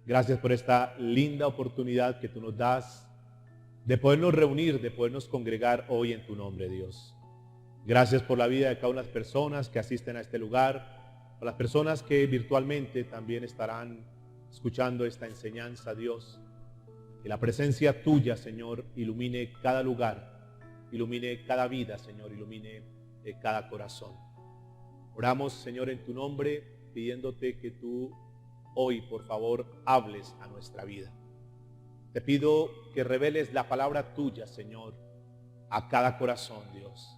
Gracias por esta linda oportunidad que tú nos das de podernos reunir, de podernos congregar hoy en tu nombre, Dios. Gracias por la vida de cada una de las personas que asisten a este lugar, por las personas que virtualmente también estarán escuchando esta enseñanza, Dios. Que la presencia tuya, Señor, ilumine cada lugar, ilumine cada vida, Señor, ilumine cada corazón. Oramos, Señor, en tu nombre, pidiéndote que tú hoy, por favor, hables a nuestra vida. Te pido que reveles la palabra tuya, Señor, a cada corazón, Dios.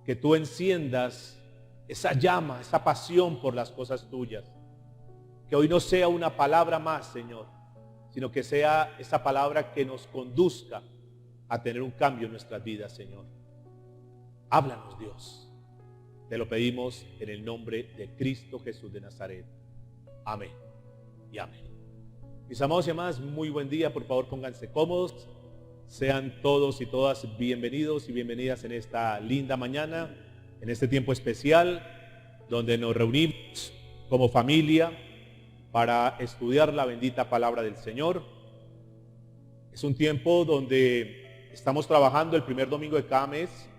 Que tú enciendas esa llama, esa pasión por las cosas tuyas. Que hoy no sea una palabra más, Señor, sino que sea esa palabra que nos conduzca a tener un cambio en nuestras vidas, Señor. Háblanos, Dios. Te lo pedimos en el nombre de Cristo Jesús de Nazaret. Amén y amén. Mis amados y amadas, muy buen día. Por favor, pónganse cómodos. Sean todos y todas bienvenidos y bienvenidas en esta linda mañana, en este tiempo especial, donde nos reunimos como familia para estudiar la bendita palabra del Señor. Es un tiempo donde estamos trabajando el primer domingo de cada mes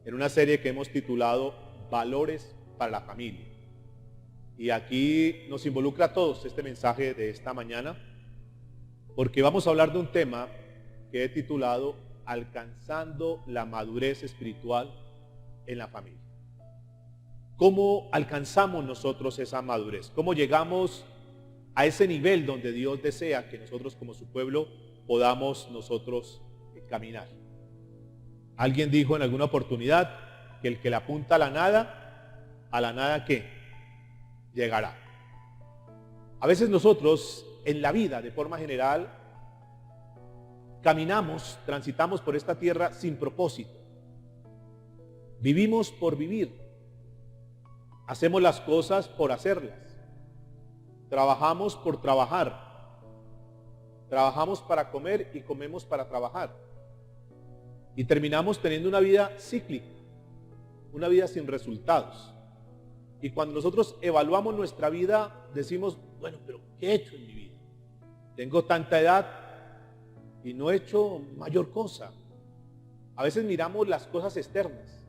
en una serie que hemos titulado Valores para la Familia. Y aquí nos involucra a todos este mensaje de esta mañana, porque vamos a hablar de un tema que he titulado Alcanzando la madurez espiritual en la familia. ¿Cómo alcanzamos nosotros esa madurez? ¿Cómo llegamos a ese nivel donde Dios desea que nosotros como su pueblo podamos nosotros caminar? Alguien dijo en alguna oportunidad que el que le apunta a la nada ¿qué? Llegará. A veces nosotros en la vida, de forma general, caminamos, transitamos por esta tierra sin propósito. Vivimos por vivir. Hacemos las cosas por hacerlas. Trabajamos por trabajar. Trabajamos para comer y comemos para trabajar. Y terminamos teniendo una vida cíclica, una vida sin resultados. Y cuando nosotros evaluamos nuestra vida, decimos, bueno, pero ¿qué he hecho en mi vida? Tengo tanta edad y no he hecho mayor cosa. A veces miramos las cosas externas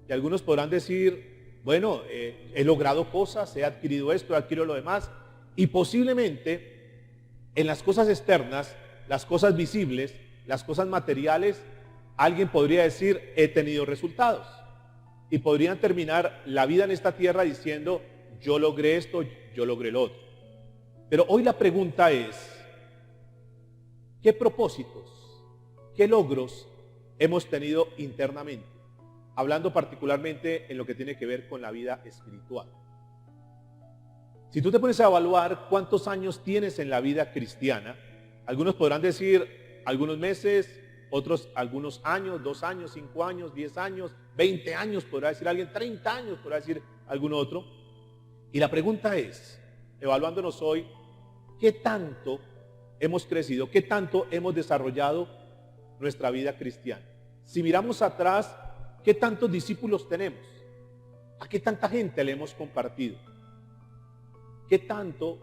y algunos podrán decir, bueno, he logrado cosas, he adquirido esto, he adquirido lo demás, y posiblemente en las cosas externas, las cosas visibles, las cosas materiales, alguien podría decir, he tenido resultados. Y podrían terminar la vida en esta tierra diciendo, yo logré esto, yo logré lo otro. Pero hoy la pregunta es, ¿qué propósitos, qué logros hemos tenido internamente? Hablando particularmente en lo que tiene que ver con la vida espiritual. Si tú te pones a evaluar cuántos años tienes en la vida cristiana, algunos podrán decir algunos meses, otros algunos años, 2 años, 5 años, 10 años, 20 años, podrá decir alguien, 30 años, podrá decir algún otro. Y la pregunta es, evaluándonos hoy, ¿qué tanto hemos crecido? ¿Qué tanto hemos desarrollado nuestra vida cristiana? Si miramos atrás, ¿qué tantos discípulos tenemos? ¿A qué tanta gente le hemos compartido? ¿Qué tanto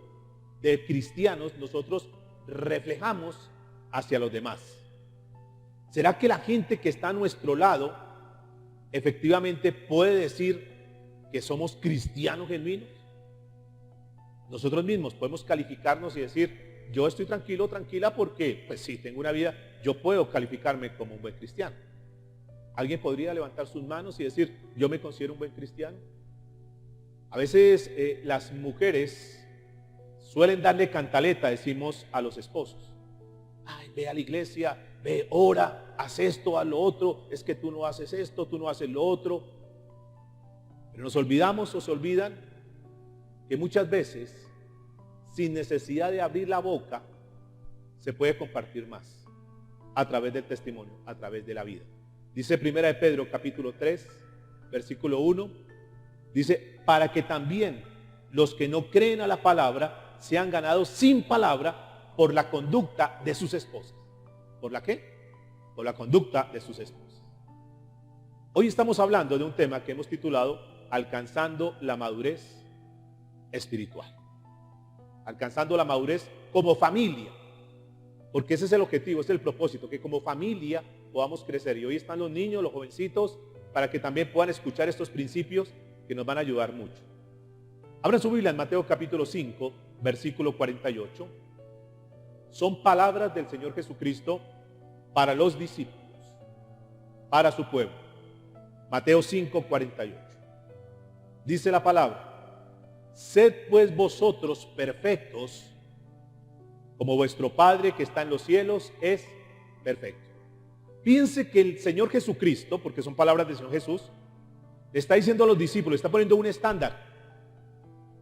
de cristianos nosotros reflejamos hacia los demás? ¿Será que la gente que está a nuestro lado efectivamente puede decir que somos cristianos genuinos? Nosotros mismos podemos calificarnos y decir, yo estoy tranquilo, tranquila porque, pues sí, tengo una vida, yo puedo calificarme como un buen cristiano. ¿Alguien podría levantar sus manos y decir, yo me considero un buen cristiano? A veces las mujeres suelen darle cantaleta, decimos, a los esposos. Ay, ve a la iglesia, ve, ora, haz esto, haz lo otro, es que tú no haces esto, tú no haces lo otro. Pero nos olvidamos o se olvidan que muchas veces, sin necesidad de abrir la boca, se puede compartir más a través del testimonio, a través de la vida. Dice 1 de Pedro capítulo 3, versículo 1, dice, para que también los que no creen a la palabra sean ganados sin palabra por la conducta de sus esposas. ¿Por la qué? Por la conducta de sus esposas. Hoy estamos hablando de un tema que hemos titulado Alcanzando la madurez espiritual. alcanzando la madurez como familia, porque ese es el objetivo, ese es el propósito, que como familia podamos crecer. Y hoy están los niños, los jovencitos, para que también puedan escuchar estos principios que nos van a ayudar mucho. Abran su Biblia en Mateo capítulo 5, versículo 48. Son palabras del Señor Jesucristo para los discípulos, para su pueblo. Mateo 5, 48. Dice la palabra: sed pues vosotros perfectos, como vuestro Padre que está en los cielos es perfecto. Piense que el Señor Jesucristo, porque son palabras del Señor Jesús, le está diciendo a los discípulos, está poniendo un estándar: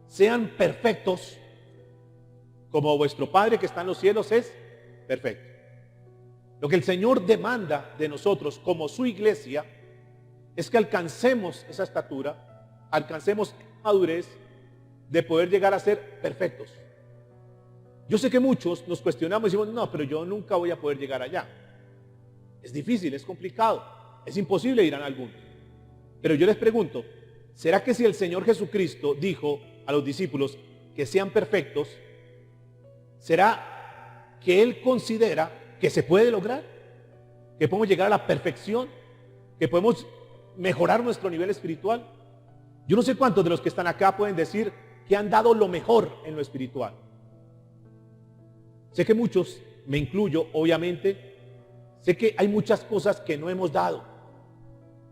sean perfectos, como vuestro Padre que está en los cielos es perfecto. Lo que el Señor demanda de nosotros como su iglesia es que alcancemos esa estatura, alcancemos madurez de poder llegar a ser perfectos. Yo sé que muchos nos cuestionamos y decimos, no, pero yo nunca voy a poder llegar allá. Es difícil, es complicado, es imposible, dirán algunos. Pero yo les pregunto, ¿será que si el Señor Jesucristo dijo a los discípulos que sean perfectos, será que Él considera que se puede lograr? ¿Que podemos llegar a la perfección? ¿Que podemos mejorar nuestro nivel espiritual? Yo no sé cuántos de los que están acá pueden decir que han dado lo mejor en lo espiritual. Sé que muchos, me incluyo obviamente, sé que hay muchas cosas que no hemos dado,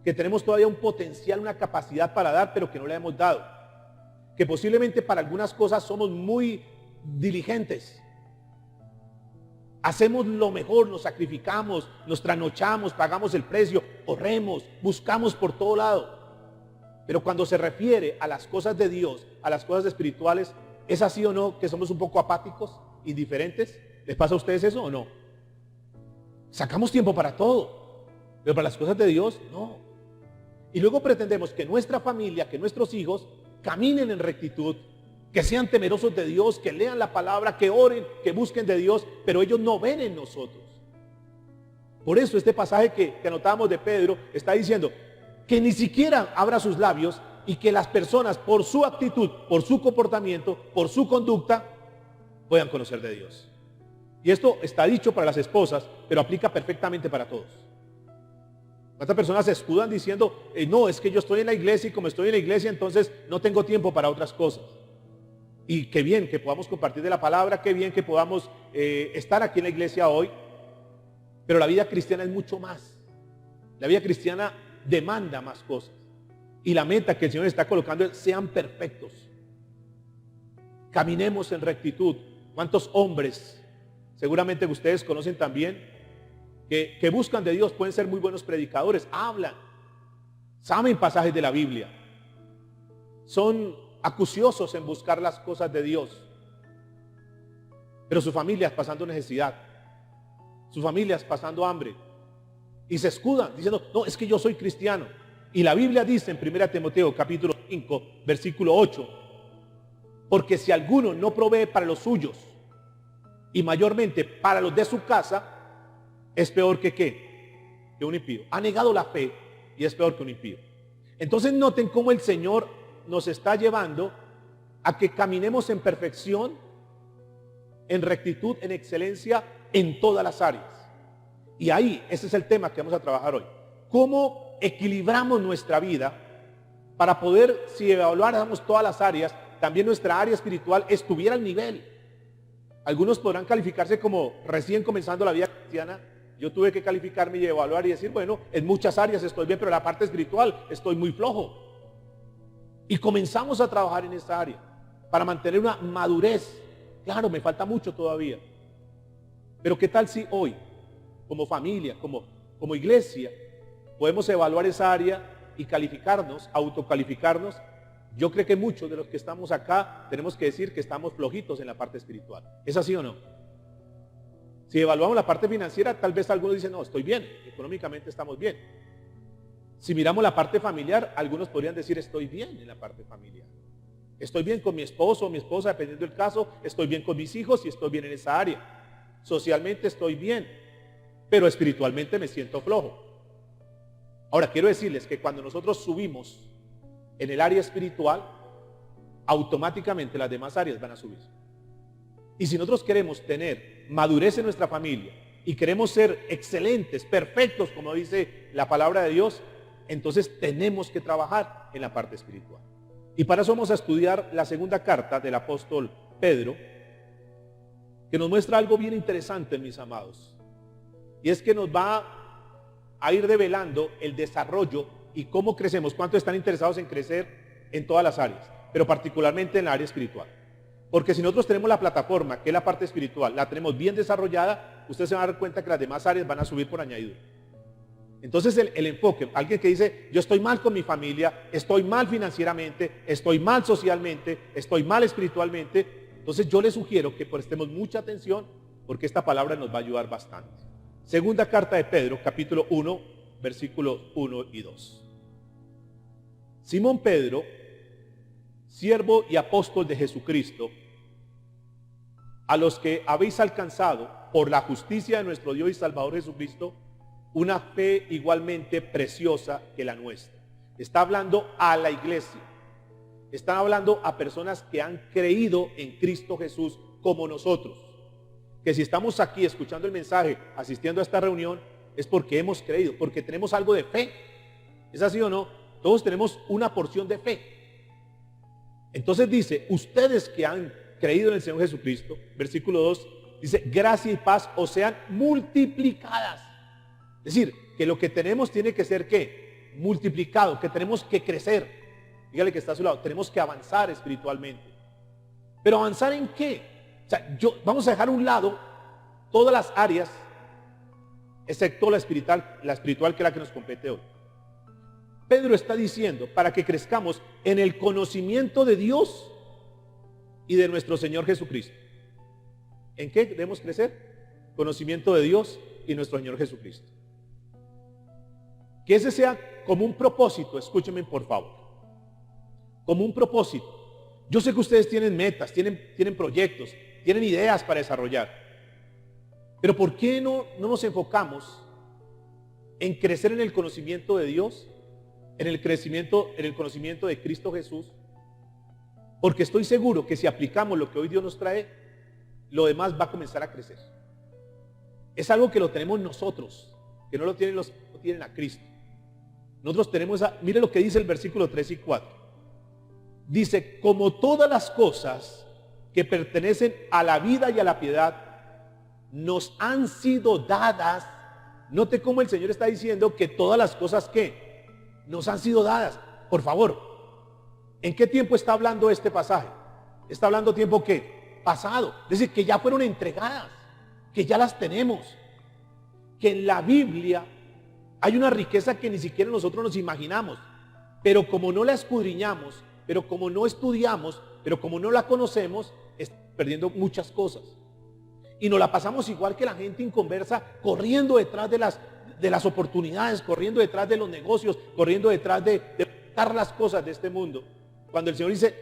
que tenemos todavía un potencial, una capacidad para dar, pero que no le hemos dado, que posiblemente para algunas cosas somos muy diligentes, hacemos lo mejor, nos sacrificamos, nos trasnochamos, pagamos el precio, corremos, buscamos por todo lado, pero cuando se refiere a las cosas de Dios, a las cosas espirituales, ¿es así o no que somos un poco apáticos, indiferentes? ¿Les pasa a ustedes eso o no? Sacamos tiempo para todo, pero para las cosas de Dios, no. Y luego pretendemos que nuestra familia, que nuestros hijos caminen en rectitud, que sean temerosos de Dios, que lean la palabra, que oren, que busquen de Dios, pero ellos no ven en nosotros. Por eso este pasaje que anotamos de Pedro está diciendo que ni siquiera abra sus labios y que las personas por su actitud, por su comportamiento, por su conducta, puedan conocer de Dios. Y esto está dicho para las esposas, pero aplica perfectamente para todos. ¿Cuántas personas se escudan diciendo, no, es que yo estoy en la iglesia y como estoy en la iglesia, entonces no tengo tiempo para otras cosas? Y qué bien que podamos compartir de la palabra, qué bien que podamos estar aquí en la iglesia hoy, pero la vida cristiana es mucho más. La vida cristiana demanda más cosas. Y la meta que el Señor está colocando es, sean perfectos. Caminemos en rectitud. ¿Cuántos hombres, seguramente que ustedes conocen también, que buscan de Dios, pueden ser muy buenos predicadores, hablan, saben pasajes de la Biblia, son acuciosos en buscar las cosas de Dios, pero sus familias pasando necesidad, sus familias pasando hambre, y se escudan diciendo, no, es que yo soy cristiano. Y la Biblia dice en 1 Timoteo capítulo 5, versículo 8, porque si alguno no provee para los suyos, y mayormente para los de su casa, es peor que ¿qué? Que un impío. Ha negado la fe y es peor que un impío. Entonces noten cómo el Señor nos está llevando a que caminemos en perfección, en rectitud, en excelencia, en todas las áreas. Y ahí, ese es el tema que vamos a trabajar hoy. ¿Cómo equilibramos nuestra vida para poder, si evaluáramos todas las áreas, también nuestra área espiritual estuviera al nivel? Algunos podrán calificarse como recién comenzando la vida cristiana. Yo tuve que calificarme y evaluar y decir, bueno, en muchas áreas estoy bien, pero en la parte espiritual estoy muy flojo. Y comenzamos a trabajar en esa área para mantener una madurez. Claro, me falta mucho todavía. Pero ¿qué tal si hoy, como familia, como iglesia, podemos evaluar esa área y calificarnos, autocalificarnos? Yo creo que muchos de los que estamos acá tenemos que decir que estamos flojitos en la parte espiritual. ¿Es así o no? Si evaluamos la parte financiera, tal vez algunos dicen, no, estoy bien, económicamente estamos bien. Si miramos la parte familiar, algunos podrían decir, estoy bien en la parte familiar. Estoy bien con mi esposo o mi esposa, dependiendo del caso, estoy bien con mis hijos y estoy bien en esa área. Socialmente estoy bien, pero espiritualmente me siento flojo. Ahora, quiero decirles que cuando nosotros subimos en el área espiritual, automáticamente las demás áreas van a subir. Y si nosotros queremos tener madurez en nuestra familia y queremos ser excelentes, perfectos, como dice la palabra de Dios, entonces tenemos que trabajar en la parte espiritual. Y para eso vamos a estudiar la segunda carta del apóstol Pedro, que nos muestra algo bien interesante, mis amados. Y es que nos va a ir revelando el desarrollo y cómo crecemos. ¿Cuántos están interesados en crecer en todas las áreas? Pero particularmente en la área espiritual. Porque si nosotros tenemos la plataforma, que es la parte espiritual, la tenemos bien desarrollada, usted se va a dar cuenta que las demás áreas van a subir por añadidura. Entonces el enfoque, alguien que dice, yo estoy mal con mi familia, estoy mal financieramente, estoy mal socialmente, estoy mal espiritualmente, entonces yo le sugiero que prestemos mucha atención porque esta palabra nos va a ayudar bastante. Segunda carta de Pedro, capítulo 1, versículos 1 y 2. Simón Pedro, siervo y apóstol de Jesucristo, a los que habéis alcanzado por la justicia de nuestro Dios y Salvador Jesucristo, una fe igualmente preciosa que la nuestra. Está hablando a la iglesia. Están hablando a personas que han creído en Cristo Jesús como nosotros. Que si estamos aquí escuchando el mensaje, asistiendo a esta reunión, es porque hemos creído, porque tenemos algo de fe. ¿Es así o no? Todos tenemos una porción de fe. Entonces dice, ustedes que han creído en el Señor Jesucristo, versículo 2, dice, gracia y paz os sean multiplicadas. Es decir, que lo que tenemos tiene que ser ¿qué? Multiplicado, que tenemos que crecer. Dígale que está a su lado, tenemos que avanzar espiritualmente. ¿Pero avanzar en qué? O sea, vamos a dejar a un lado todas las áreas, excepto la espiritual que es la que nos compete hoy. Pedro está diciendo, para que crezcamos en el conocimiento de Dios y de nuestro Señor Jesucristo. ¿En qué debemos crecer? Conocimiento de Dios y nuestro Señor Jesucristo. Que ese sea como un propósito, escúchenme por favor, como un propósito. Yo sé que ustedes tienen metas, tienen proyectos, tienen ideas para desarrollar, pero ¿por qué no nos enfocamos en crecer en el conocimiento de Dios, en el conocimiento de Cristo Jesús? Porque estoy seguro que si aplicamos lo que hoy Dios nos trae, lo demás va a comenzar a crecer. Es algo que lo tenemos nosotros, que no lo tienen a Cristo. Nosotros tenemos mire lo que dice el versículo 3 y 4. Dice, como todas las cosas que pertenecen a la vida y a la piedad, nos han sido dadas. Note cómo el Señor está diciendo que todas las cosas que nos han sido dadas. Por favor, ¿en qué tiempo está hablando este pasaje? Está hablando tiempo ¿qué? Pasado. Es decir, que ya fueron entregadas, que ya las tenemos. Que en la Biblia hay una riqueza que ni siquiera nosotros nos imaginamos, pero como no la escudriñamos, pero como no estudiamos, pero como no la conocemos, está perdiendo muchas cosas. Y nos la pasamos igual que la gente inconversa, corriendo detrás de las oportunidades, corriendo detrás de los negocios, corriendo detrás de dar las cosas de este mundo. Cuando el Señor dice,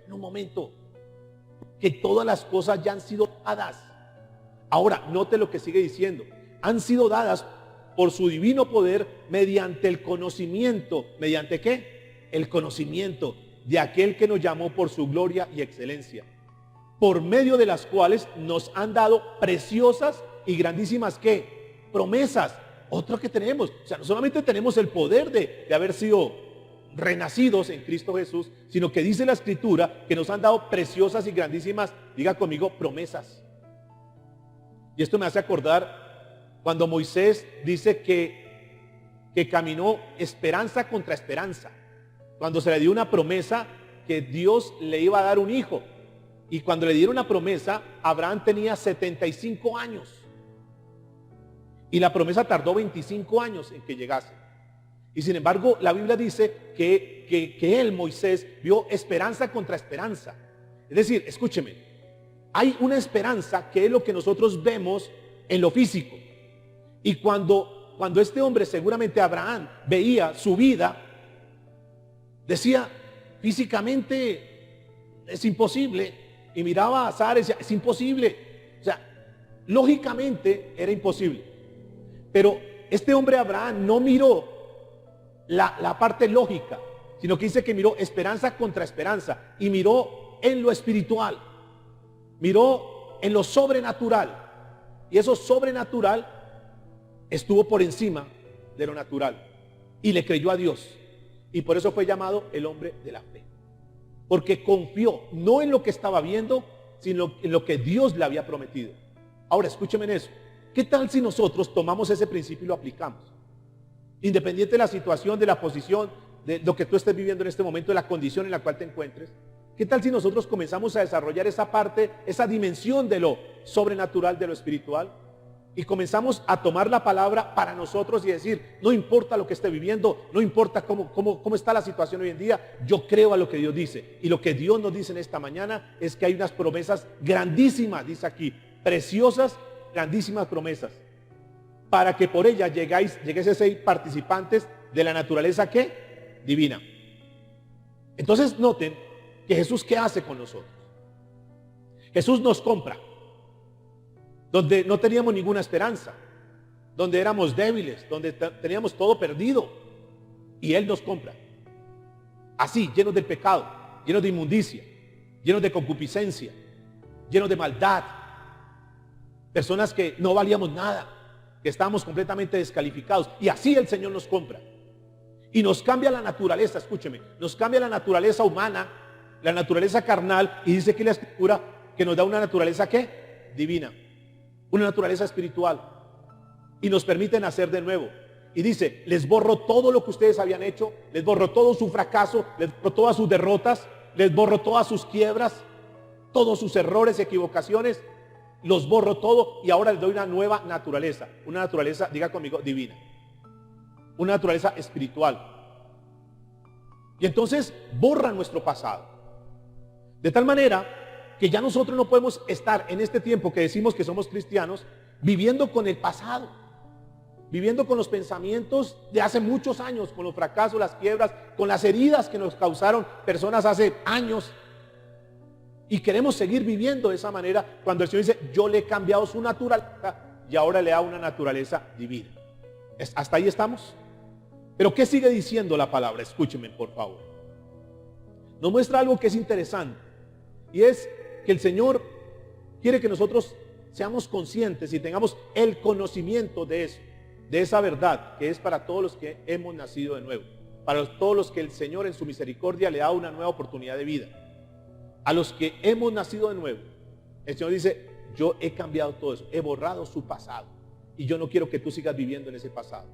en un momento, que todas las cosas ya han sido dadas. Ahora, note lo que sigue diciendo. Han sido dadas por su divino poder mediante el conocimiento. ¿Mediante qué? El conocimiento de aquel que nos llamó por su gloria y excelencia, por medio de las cuales nos han dado preciosas y grandísimas ¿qué? Promesas. Otro que tenemos. O sea, no solamente tenemos el poder de haber sido renacidos en Cristo Jesús, sino que dice la Escritura que nos han dado preciosas y grandísimas, diga conmigo, promesas. Y esto me hace acordar cuando Moisés dice que caminó esperanza contra esperanza, cuando se le dio una promesa que Dios le iba a dar un hijo. Y cuando le dieron una promesa, Abraham tenía 75 años. Y la promesa tardó 25 años en que llegase. Y sin embargo, la Biblia dice que él, Moisés, vio esperanza contra esperanza. Es decir, escúcheme, hay una esperanza que es lo que nosotros vemos en lo físico. Y cuando este hombre, seguramente Abraham, veía su vida, decía, físicamente es imposible. Y miraba a Sara y decía, es imposible. O sea, lógicamente era imposible. Pero este hombre Abraham no miró la parte lógica, sino que dice que miró esperanza contra esperanza. Y miró en lo espiritual. Miró en lo sobrenatural. Y eso sobrenatural estuvo por encima de lo natural. Y le creyó a Dios. Y por eso fue llamado el hombre de la fe. Porque confió no en lo que estaba viendo, sino en lo que Dios le había prometido. Ahora, escúcheme en eso. ¿Qué tal si nosotros tomamos ese principio y lo aplicamos? Independiente de la situación, de la posición, de lo que tú estés viviendo en este momento, de la condición en la cual te encuentres. ¿Qué tal si nosotros comenzamos a desarrollar esa parte, esa dimensión de lo sobrenatural, de lo espiritual? Y comenzamos a tomar la palabra para nosotros y decir, no importa lo que esté viviendo, no importa cómo está la situación hoy en día, yo creo a lo que Dios dice. Y lo que Dios nos dice en esta mañana es que hay unas promesas grandísimas, dice aquí, preciosas, grandísimas promesas, para que por ellas lleguéis a ser participantes de la naturaleza, ¿qué? Divina. Entonces noten que Jesús, ¿qué hace con nosotros? Jesús nos compra. Donde no teníamos ninguna esperanza, donde éramos débiles, donde teníamos todo perdido, y Él nos compra. Así, llenos del pecado, llenos de inmundicia, llenos de concupiscencia, llenos de maldad, personas que no valíamos nada, que estábamos completamente descalificados, y así el Señor nos compra. Y nos cambia la naturaleza, escúcheme, nos cambia la naturaleza humana, la naturaleza carnal, y dice que la Escritura que nos da una naturaleza, ¿qué? Divina. Una naturaleza espiritual, y nos permite nacer de nuevo. Y dice, les borro todo lo que ustedes habían hecho, les borro todo su fracaso, les borro todas sus derrotas, les borro todas sus quiebras, todos sus errores, equivocaciones, los borro todo, y ahora les doy una nueva naturaleza, una naturaleza, diga conmigo, divina, una naturaleza espiritual. Y entonces borra nuestro pasado, de tal manera que ya nosotros no podemos estar en este tiempo que decimos que somos cristianos, viviendo con el pasado, viviendo con los pensamientos de hace muchos años, con los fracasos, las quiebras, con las heridas que nos causaron personas hace años, y queremos seguir viviendo de esa manera, cuando el Señor dice, yo le he cambiado su naturaleza, y ahora le da una naturaleza divina. ¿Hasta ahí estamos? Pero ¿qué sigue diciendo la palabra? Escúchenme, por favor. Nos muestra algo que es interesante, y es que el Señor quiere que nosotros seamos conscientes y tengamos el conocimiento de eso, de esa verdad que es para todos los que hemos nacido de nuevo, para todos los que el Señor en su misericordia le da una nueva oportunidad de vida. A los que hemos nacido de nuevo, el Señor dice, yo he cambiado todo eso, he borrado su pasado, y yo no quiero que tú sigas viviendo en ese pasado.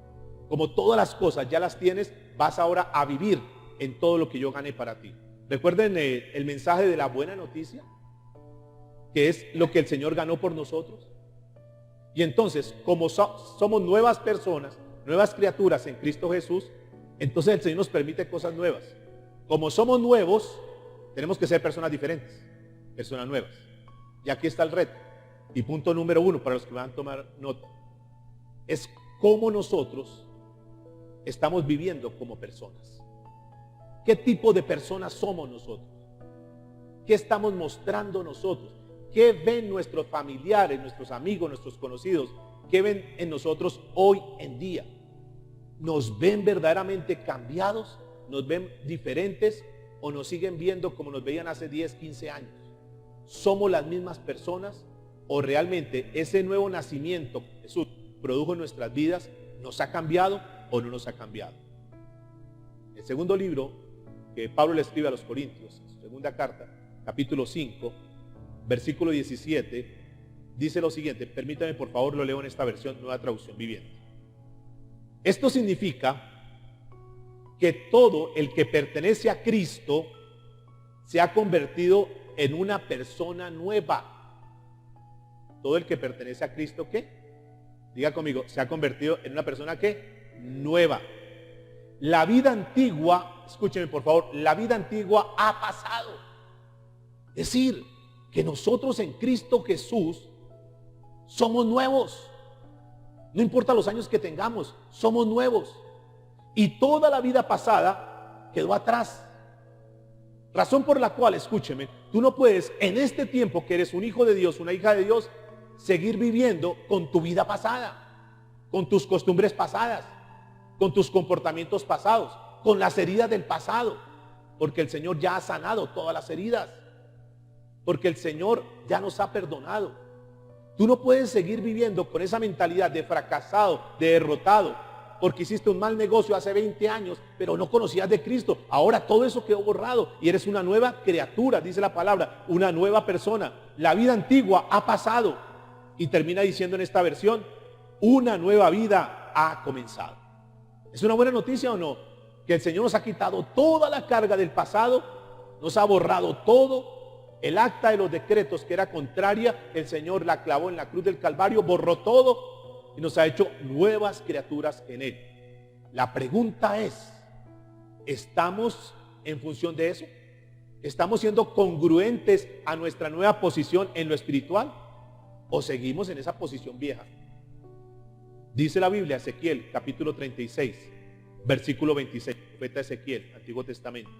Como todas las cosas ya las tienes, vas ahora a vivir en todo lo que yo gané para ti. Recuerden el mensaje de la buena noticia, que es lo que el Señor ganó por nosotros. Y entonces, como somos nuevas personas, nuevas criaturas en Cristo Jesús, entonces el Señor nos permite cosas nuevas. Como somos nuevos, tenemos que ser personas diferentes, personas nuevas. Y aquí está el reto. Y punto número 1, para los que van a tomar nota, es cómo nosotros estamos viviendo como personas. ¿Qué tipo de personas somos nosotros? ¿Qué estamos mostrando nosotros? ¿Qué ven nuestros familiares, nuestros amigos, nuestros conocidos? ¿Qué ven en nosotros hoy en día? ¿Nos ven verdaderamente cambiados? ¿Nos ven diferentes? ¿O nos siguen viendo como nos veían hace 10, 15 años? ¿Somos las mismas personas? ¿O realmente ese nuevo nacimiento que Jesús produjo en nuestras vidas nos ha cambiado o no nos ha cambiado? El segundo libro que Pablo le escribe a los Corintios, su segunda carta, capítulo 5, versículo 17, dice lo siguiente. Permítame, por favor, lo leo en esta versión, Nueva Traducción Viviente. Esto significa que todo el que pertenece a Cristo se ha convertido en una persona nueva. Todo el que pertenece a Cristo, ¿qué? Diga conmigo, se ha convertido en una persona, ¿qué? Nueva. La vida antigua, escúcheme por favor, la vida antigua ha pasado. Es decir, que nosotros en Cristo Jesús somos nuevos. No importa los años que tengamos, somos nuevos. Y toda la vida pasada quedó atrás. Razón por la cual, escúcheme, tú no puedes en este tiempo que eres un hijo de Dios, una hija de Dios, seguir viviendo con tu vida pasada, con tus costumbres pasadas, con tus comportamientos pasados, con las heridas del pasado, porque el Señor ya ha sanado todas las heridas. porque el Señor ya nos ha perdonado. Tú no puedes seguir viviendo con esa mentalidad de fracasado, de derrotado, porque hiciste un mal negocio hace 20 años, pero no conocías de Cristo. Ahora todo eso quedó borrado y eres una nueva criatura, dice la palabra, una nueva persona. La vida antigua ha pasado y termina diciendo en esta versión, una nueva vida ha comenzado. ¿Es una buena noticia o no? Que el Señor nos ha quitado toda la carga del pasado, nos ha borrado todo. El acta de los decretos que era contraria, el Señor la clavó en la cruz del Calvario, borró todo y nos ha hecho nuevas criaturas en Él. La pregunta es, ¿estamos en función de eso? ¿Estamos siendo congruentes a nuestra nueva posición en lo espiritual? ¿O seguimos en esa posición vieja? Dice la Biblia, Ezequiel, capítulo 36, versículo 26, profeta Ezequiel, Antiguo Testamento.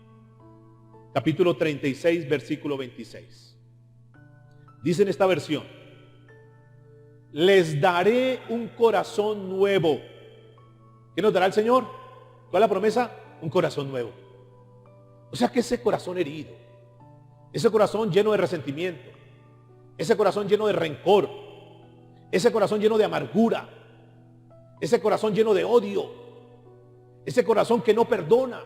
Capítulo 36, versículo 26. Dice en esta versión, les daré un corazón nuevo. ¿Qué nos dará el Señor? ¿Cuál es la promesa? Un corazón nuevo. O sea que ese corazón herido, ese corazón lleno de resentimiento, ese corazón lleno de rencor, ese corazón lleno de amargura, ese corazón lleno de odio, ese corazón que no perdona,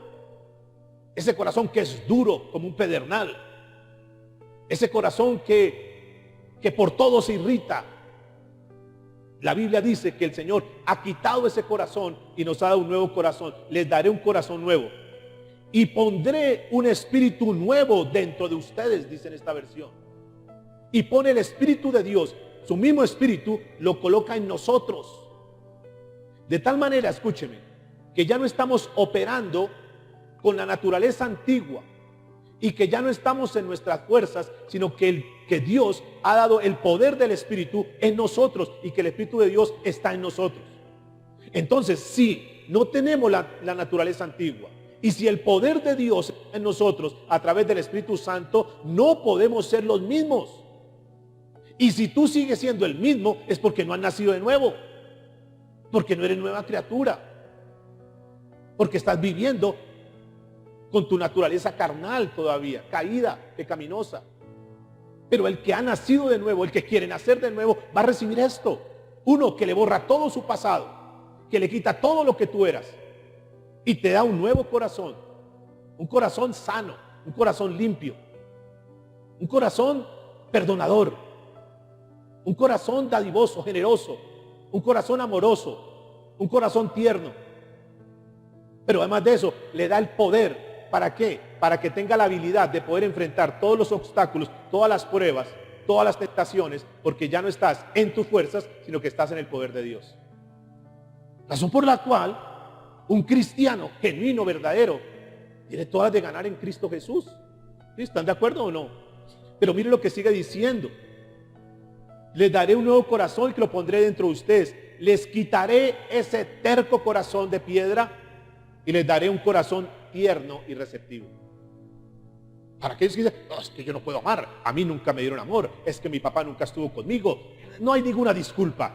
ese corazón que es duro como un pedernal, ese corazón que por todo se irrita. La Biblia dice que el Señor ha quitado ese corazón y nos ha dado un nuevo corazón. Les daré un corazón nuevo y pondré un espíritu nuevo dentro de ustedes, dice en esta versión. Y pone el Espíritu de Dios, su mismo Espíritu, lo coloca en nosotros. De tal manera, escúcheme, que ya no estamos operando con la naturaleza antigua y que ya no estamos en nuestras fuerzas, sino que Dios ha dado el poder del Espíritu en nosotros y que el Espíritu de Dios está en nosotros. Entonces, si no tenemos la naturaleza antigua y si el poder de Dios está en nosotros a través del Espíritu Santo, no podemos ser los mismos. Y si tú sigues siendo el mismo, es porque no has nacido de nuevo, porque no eres nueva criatura, porque estás viviendo con tu naturaleza carnal todavía, caída, pecaminosa. Pero el que ha nacido de nuevo, el que quiere nacer de nuevo, va a recibir esto. Uno que le borra todo su pasado, que le quita todo lo que tú eras y te da un nuevo corazón, un corazón sano, un corazón limpio, un corazón perdonador, un corazón dadivoso, generoso, un corazón amoroso, un corazón tierno. Pero además de eso, le da el poder. ¿Para qué? Para que tenga la habilidad de poder enfrentar todos los obstáculos, todas las pruebas, todas las tentaciones, porque ya no estás en tus fuerzas, sino que estás en el poder de Dios. Razón por la cual un cristiano genuino, verdadero, tiene todas las de ganar en Cristo Jesús. ¿Sí? ¿Están de acuerdo o no? Pero mire lo que sigue diciendo. Les daré un nuevo corazón que lo pondré dentro de ustedes. Les quitaré ese terco corazón de piedra y les daré un corazón tierno y receptivo. Para aquellos que dicen, no, es que yo no puedo amar, a mí nunca me dieron amor, es que mi papá nunca estuvo conmigo. No hay ninguna disculpa,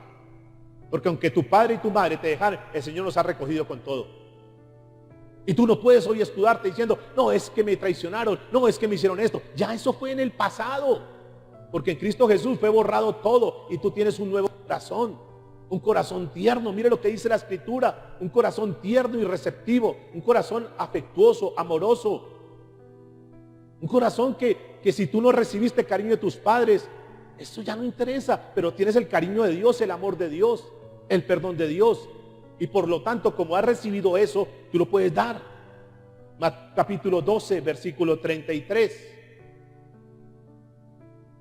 porque aunque tu padre y tu madre te dejaron, el Señor nos ha recogido con todo. Y tú no puedes hoy escudarte diciendo, no, es que me traicionaron, no, es que me hicieron esto. Ya eso fue en el pasado, porque en Cristo Jesús fue borrado todo y tú tienes un nuevo corazón. Un corazón tierno, mire lo que dice la Escritura, un corazón tierno y receptivo, un corazón afectuoso, amoroso, un corazón que si tú no recibiste cariño de tus padres, eso ya no interesa, pero tienes el cariño de Dios, el amor de Dios, el perdón de Dios, y por lo tanto, como has recibido eso, tú lo puedes dar. Capítulo 12, versículo 33.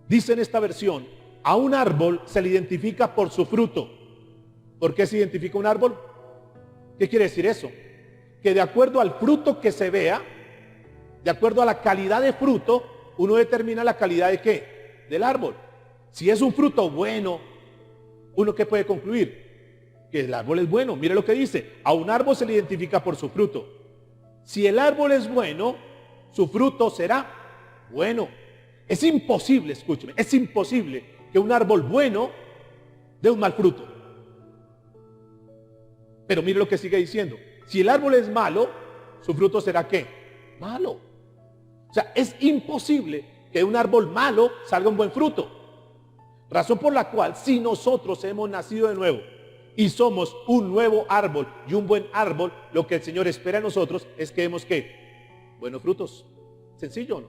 Dice en esta versión, a un árbol se le identifica por su fruto. ¿Por qué se identifica un árbol? ¿Qué quiere decir eso? Que de acuerdo al fruto que se vea, de acuerdo a la calidad de fruto, uno determina la calidad de ¿qué? Del árbol. Si es un fruto bueno, ¿uno qué puede concluir? Que el árbol es bueno. Mire lo que dice, a un árbol se le identifica por su fruto. Si el árbol es bueno, su fruto será bueno. Es imposible, escúcheme, es imposible que un árbol bueno dé un mal fruto. Pero mire lo que sigue diciendo. Si el árbol es malo, su fruto será ¿qué? Malo. O sea, es imposible que de un árbol malo salga un buen fruto. Razón por la cual, si nosotros hemos nacido de nuevo y somos un nuevo árbol y un buen árbol, lo que el Señor espera de nosotros es que demos ¿qué? Buenos frutos. ¿Sencillo o no?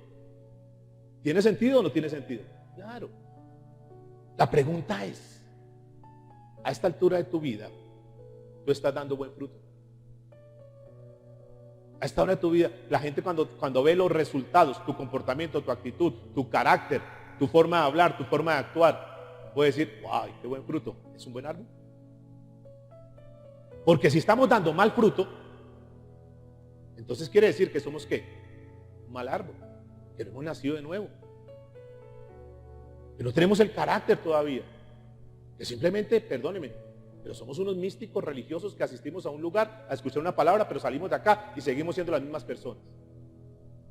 ¿Tiene sentido o no tiene sentido? Claro. La pregunta es, a esta altura de tu vida, ¿tú estás dando buen fruto? A esta hora de tu vida, la gente cuando ve los resultados, tu comportamiento, tu actitud, tu carácter, tu forma de hablar, tu forma de actuar, puede decir, ¡wow! ¡Qué buen fruto! ¿Es un buen árbol? Porque si estamos dando mal fruto, entonces quiere decir que somos ¿qué? Un mal árbol, que no hemos nacido de nuevo, que no tenemos el carácter todavía, que simplemente, perdóneme, pero somos unos místicos religiosos que asistimos a un lugar a escuchar una palabra, pero salimos de acá y seguimos siendo las mismas personas.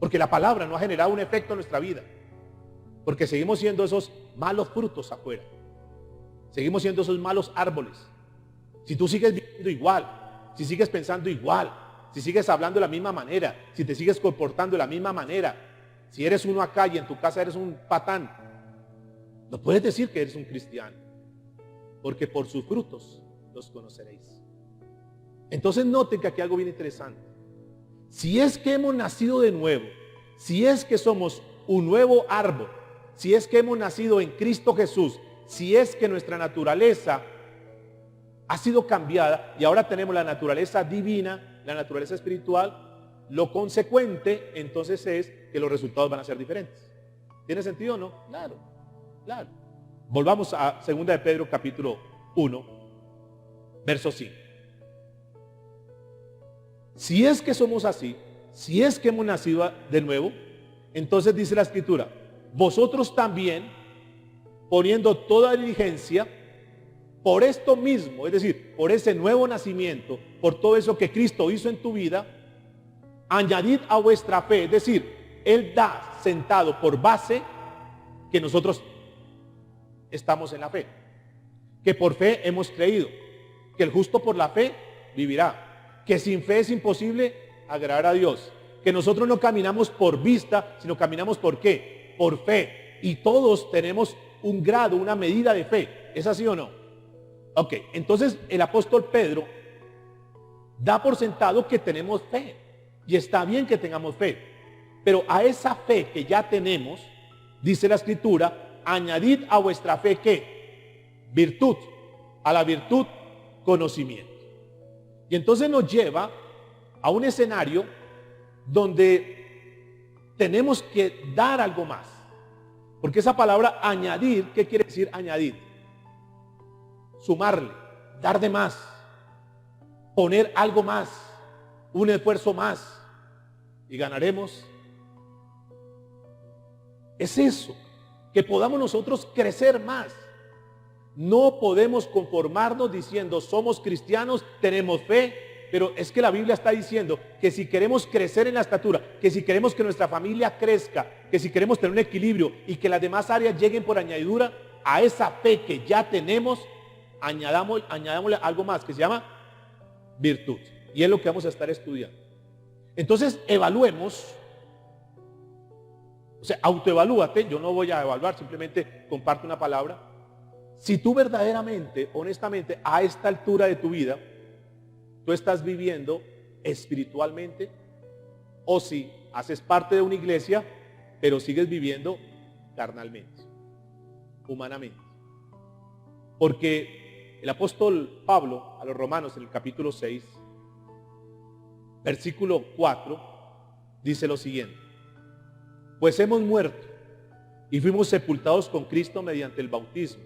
Porque la palabra no ha generado un efecto en nuestra vida. Porque seguimos siendo esos malos frutos afuera. Seguimos siendo esos malos árboles. Si tú sigues viviendo igual, si sigues pensando igual, si sigues hablando de la misma manera, si te sigues comportando de la misma manera, si eres uno acá y en tu casa eres un patán, no puedes decir que eres un cristiano. Porque por sus frutos los conoceréis. Entonces noten que aquí hay algo bien interesante. Si es que hemos nacido de nuevo, si es que somos un nuevo árbol, si es que hemos nacido en Cristo Jesús, si es que nuestra naturaleza ha sido cambiada y ahora tenemos la naturaleza divina, la naturaleza espiritual, lo consecuente entonces es que los resultados van a ser diferentes. ¿Tiene sentido o no? Claro, claro. Volvamos a 2 de Pedro capítulo 1, verso 5. Si es que somos así, si es que hemos nacido de nuevo, entonces dice la Escritura, vosotros también, poniendo toda diligencia, por esto mismo, es decir, por ese nuevo nacimiento, por todo eso que Cristo hizo en tu vida, añadid a vuestra fe, es decir, Él da sentado por base que nosotros estamos en la fe, que por fe hemos creído, que el justo por la fe vivirá, que sin fe es imposible agradar a Dios, que nosotros no caminamos por vista, sino caminamos por ¿qué? Por fe, y todos tenemos un grado, una medida de fe. ¿Es así o no? Ok, entonces el apóstol Pedro da por sentado que tenemos fe, y está bien que tengamos fe, pero a esa fe que ya tenemos, dice la Escritura, añadid a vuestra fe ¿qué? Virtud. A la virtud, conocimiento. Y entonces nos lleva a un escenario donde tenemos que dar algo más. Porque esa palabra añadir, ¿qué quiere decir añadir? Sumarle, dar de más, poner algo más, un esfuerzo más, y ganaremos. Es eso. Que podamos nosotros crecer más. No podemos conformarnos diciendo somos cristianos, tenemos fe, pero es que la Biblia está diciendo que si queremos crecer en la estatura, que si queremos que nuestra familia crezca, que si queremos tener un equilibrio y que las demás áreas lleguen por añadidura, a esa fe que ya tenemos, añadámosle algo más que se llama virtud. Y es lo que vamos a estar estudiando. Entonces evaluemos. O sea, autoevalúate, yo no voy a evaluar, simplemente comparto una palabra. Si tú verdaderamente, honestamente, a esta altura de tu vida, tú estás viviendo espiritualmente, o si haces parte de una iglesia, pero sigues viviendo carnalmente, humanamente. Porque el apóstol Pablo a los Romanos en el capítulo 6, versículo 4, dice lo siguiente. Pues hemos muerto y fuimos sepultados con Cristo mediante el bautismo.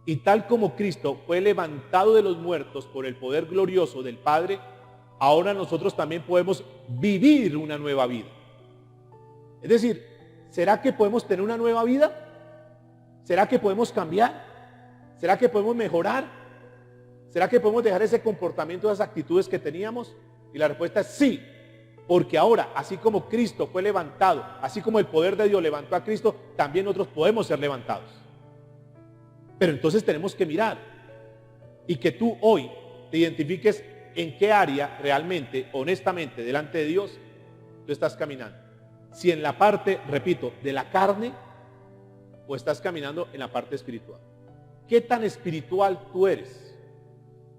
Y tal como Cristo fue levantado de los muertos por el poder glorioso del Padre, ahora nosotros también podemos vivir una nueva vida. Es decir, ¿será que podemos tener una nueva vida? ¿Será que podemos cambiar? ¿Será que podemos mejorar? ¿Será que podemos dejar ese comportamiento, esas actitudes que teníamos? Y la respuesta es sí. Porque ahora, así como Cristo fue levantado, así como el poder de Dios levantó a Cristo, también nosotros podemos ser levantados. Pero entonces tenemos que mirar y que tú hoy te identifiques en qué área realmente, honestamente, delante de Dios, tú estás caminando. si en la parte, repito, de la carne o estás caminando en la parte espiritual. ¿Qué tan espiritual tú eres?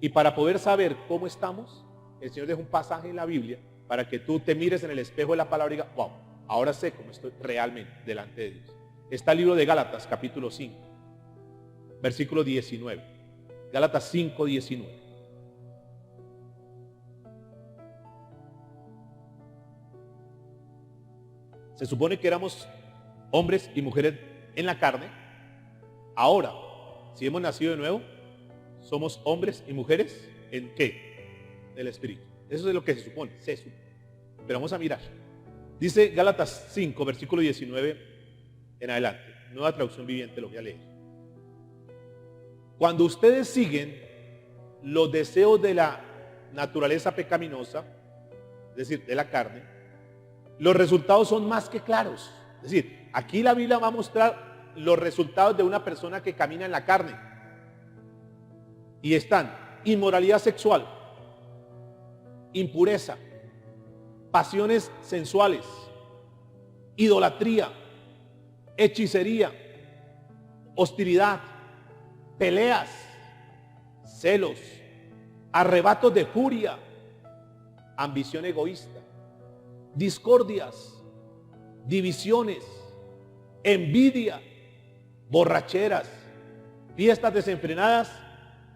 Y para poder saber cómo estamos, el Señor deja un pasaje en la Biblia para que tú te mires en el espejo de la palabra y digas, wow, ahora sé cómo estoy realmente delante de Dios. Está el libro de Gálatas, capítulo 5, versículo 19. Gálatas 5, 19. Se supone que éramos hombres y mujeres en la carne. Ahora, si hemos nacido de nuevo, somos hombres y mujeres ¿en qué? Del Espíritu. Eso es lo que se supone, Pero vamos a mirar. Dice Gálatas 5, versículo 19 en adelante. Nueva traducción viviente, lo voy a leer. Cuando ustedes siguen los deseos de la naturaleza pecaminosa, es decir, de la carne, los resultados son más que claros. Es decir, aquí la Biblia va a mostrar los resultados de una persona que camina en la carne. Y están inmoralidad sexual, impureza, pasiones sensuales, idolatría, hechicería, hostilidad, peleas, celos, arrebatos de furia, ambición egoísta, discordias, divisiones, envidia, borracheras, fiestas desenfrenadas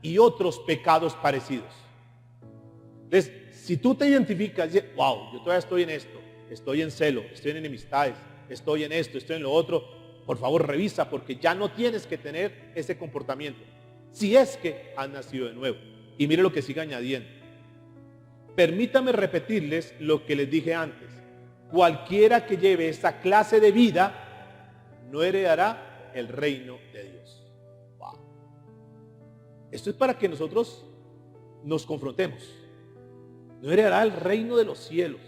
y otros pecados parecidos. Entonces, si tú te identificas, wow, yo todavía estoy en esto, estoy en celo, estoy en enemistades, estoy en esto, estoy en lo otro, por favor revisa, porque ya no tienes que tener ese comportamiento, si es que has nacido de nuevo. Y mire lo que sigue añadiendo. Permítame repetirles lo que les dije antes. Cualquiera que lleve esa clase de vida no heredará el reino de Dios. Wow. Esto es para que nosotros nos confrontemos. No heredará el reino de los cielos.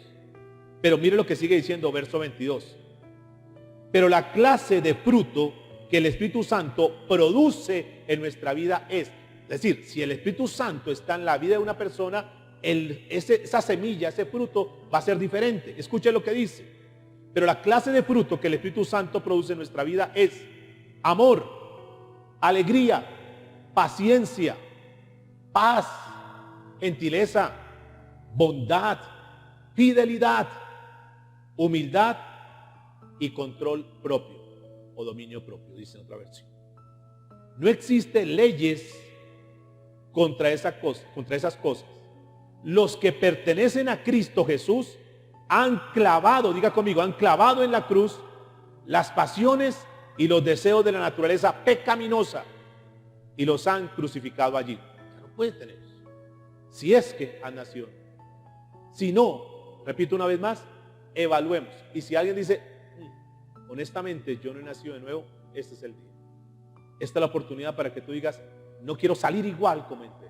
Pero mire lo que sigue diciendo verso 22. Pero la clase de fruto que el Espíritu Santo produce en nuestra vida es decir, si el Espíritu Santo está en la vida de una persona, esa semilla, ese fruto va a ser diferente. Escuche lo que dice. Pero la clase de fruto que el Espíritu Santo produce en nuestra vida es amor, alegría, paciencia, paz, gentileza, bondad, fidelidad, humildad y control propio o dominio propio, dice en otra versión. No existen leyes contra esas cosas. Los que pertenecen a Cristo Jesús han clavado, diga conmigo, han clavado en la cruz las pasiones y los deseos de la naturaleza pecaminosa y los han crucificado allí. Ya no puede tener eso. Si es que han nacido. Si no, repito una vez más, evaluemos. Y si alguien dice, honestamente yo no he nacido de nuevo, este es el día. Esta es la oportunidad para que tú digas, no quiero salir igual como entré.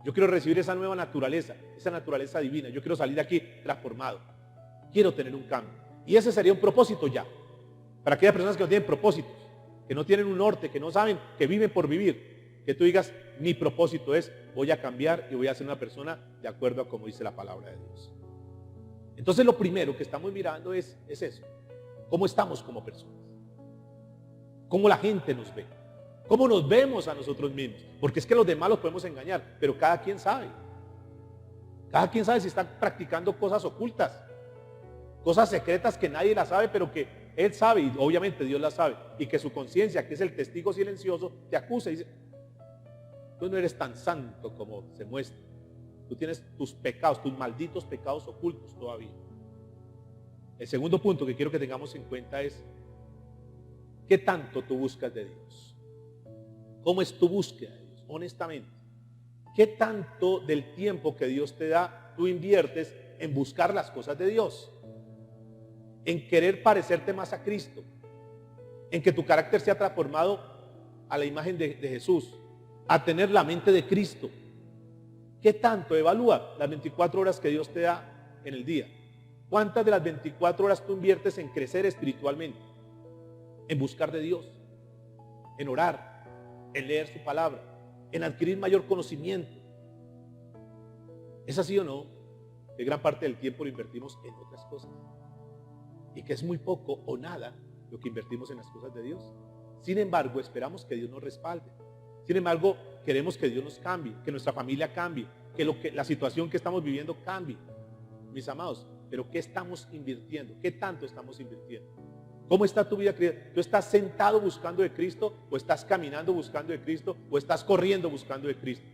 Yo quiero recibir esa nueva naturaleza, esa naturaleza divina. Yo quiero salir de aquí transformado. Quiero tener un cambio. Y ese sería un propósito ya. Para aquellas personas que no tienen propósitos, que no tienen un norte, que no saben, que viven por vivir. Que tú digas, mi propósito es, voy a cambiar y voy a ser una persona de acuerdo a como dice la palabra de Dios. Entonces lo primero que estamos mirando es eso. ¿Cómo estamos como personas? ¿Cómo la gente nos ve? ¿Cómo nos vemos a nosotros mismos? Porque es que los demás los podemos engañar, pero cada quien sabe. Cada quien sabe si están practicando cosas ocultas, cosas secretas que nadie las sabe, pero que él sabe, y obviamente Dios las sabe, y que su conciencia, que es el testigo silencioso, te acusa y dice, tú no eres tan santo como se muestra. Tú tienes tus pecados, tus malditos pecados ocultos todavía. El segundo punto que quiero que tengamos en cuenta es, ¿qué tanto tú buscas de Dios? ¿Cómo es tu búsqueda de Dios? Honestamente, ¿qué tanto del tiempo que Dios te da tú inviertes en buscar las cosas de Dios? En querer parecerte más a Cristo, en que tu carácter sea transformado a la imagen de Jesús, a tener la mente de Cristo. ¿Qué tanto? Evalúa las 24 horas que Dios te da en el día. ¿Cuántas de las 24 horas tú inviertes en crecer espiritualmente? En buscar de Dios, en orar, en leer su palabra, en adquirir mayor conocimiento. ¿Es así o no? Que gran parte del tiempo lo invertimos en otras cosas. y que es muy poco o nada lo que invertimos en las cosas de Dios. Sin embargo, esperamos que Dios nos respalde. Sin embargo, queremos que Dios nos cambie, que nuestra familia cambie, que la situación que estamos viviendo cambie. Mis amados, pero ¿qué estamos invirtiendo? ¿Qué tanto estamos invirtiendo? ¿Cómo está tu vida? ¿Tú estás sentado buscando de Cristo? ¿O estás caminando buscando de Cristo? ¿O estás corriendo buscando de Cristo?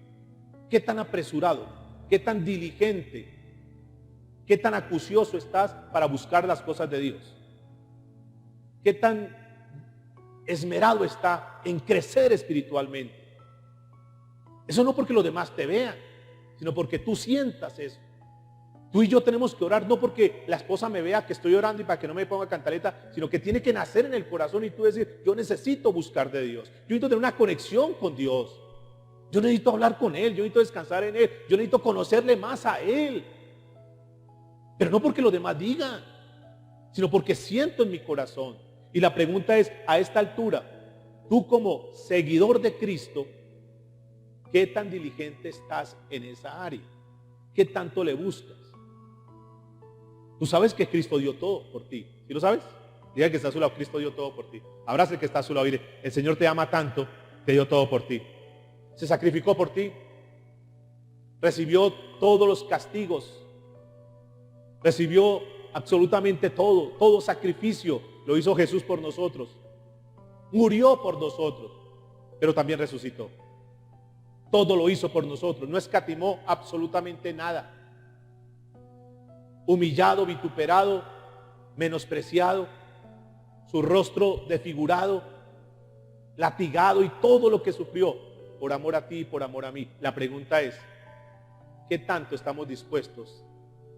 ¿Qué tan apresurado? ¿Qué tan diligente? ¿Qué tan acucioso estás para buscar las cosas de Dios? ¿Qué tan esmerado está en crecer espiritualmente? Eso no porque los demás te vean, sino porque tú sientas eso. Tú y yo tenemos que orar no porque la esposa me vea que estoy orando y para que no me ponga cantaleta, sino que tiene que nacer en el corazón y tú decir, yo necesito buscar de Dios. Yo necesito tener una conexión con Dios. Yo necesito hablar con Él, yo necesito descansar en Él, yo necesito conocerle más a Él. Pero no porque los demás digan, sino porque siento en mi corazón. Y la pregunta es, a esta altura, tú como seguidor de Cristo, ¿qué tan diligente estás en esa área? ¿Qué tanto le buscas? Tú sabes que Cristo dio todo por ti. ¿Sí lo sabes? Diga que está a su lado, Cristo dio todo por ti. Abraza el que está a su lado y dile, el Señor te ama tanto, que dio todo por ti. Se sacrificó por ti. Recibió todos los castigos. Recibió absolutamente todo sacrificio lo hizo Jesús por nosotros. Murió por nosotros, pero también resucitó. Todo lo hizo por nosotros, no escatimó absolutamente nada. Humillado, vituperado, menospreciado, su rostro desfigurado, latigado y todo lo que sufrió por amor a ti y por amor a mí. La pregunta es, ¿qué tanto estamos dispuestos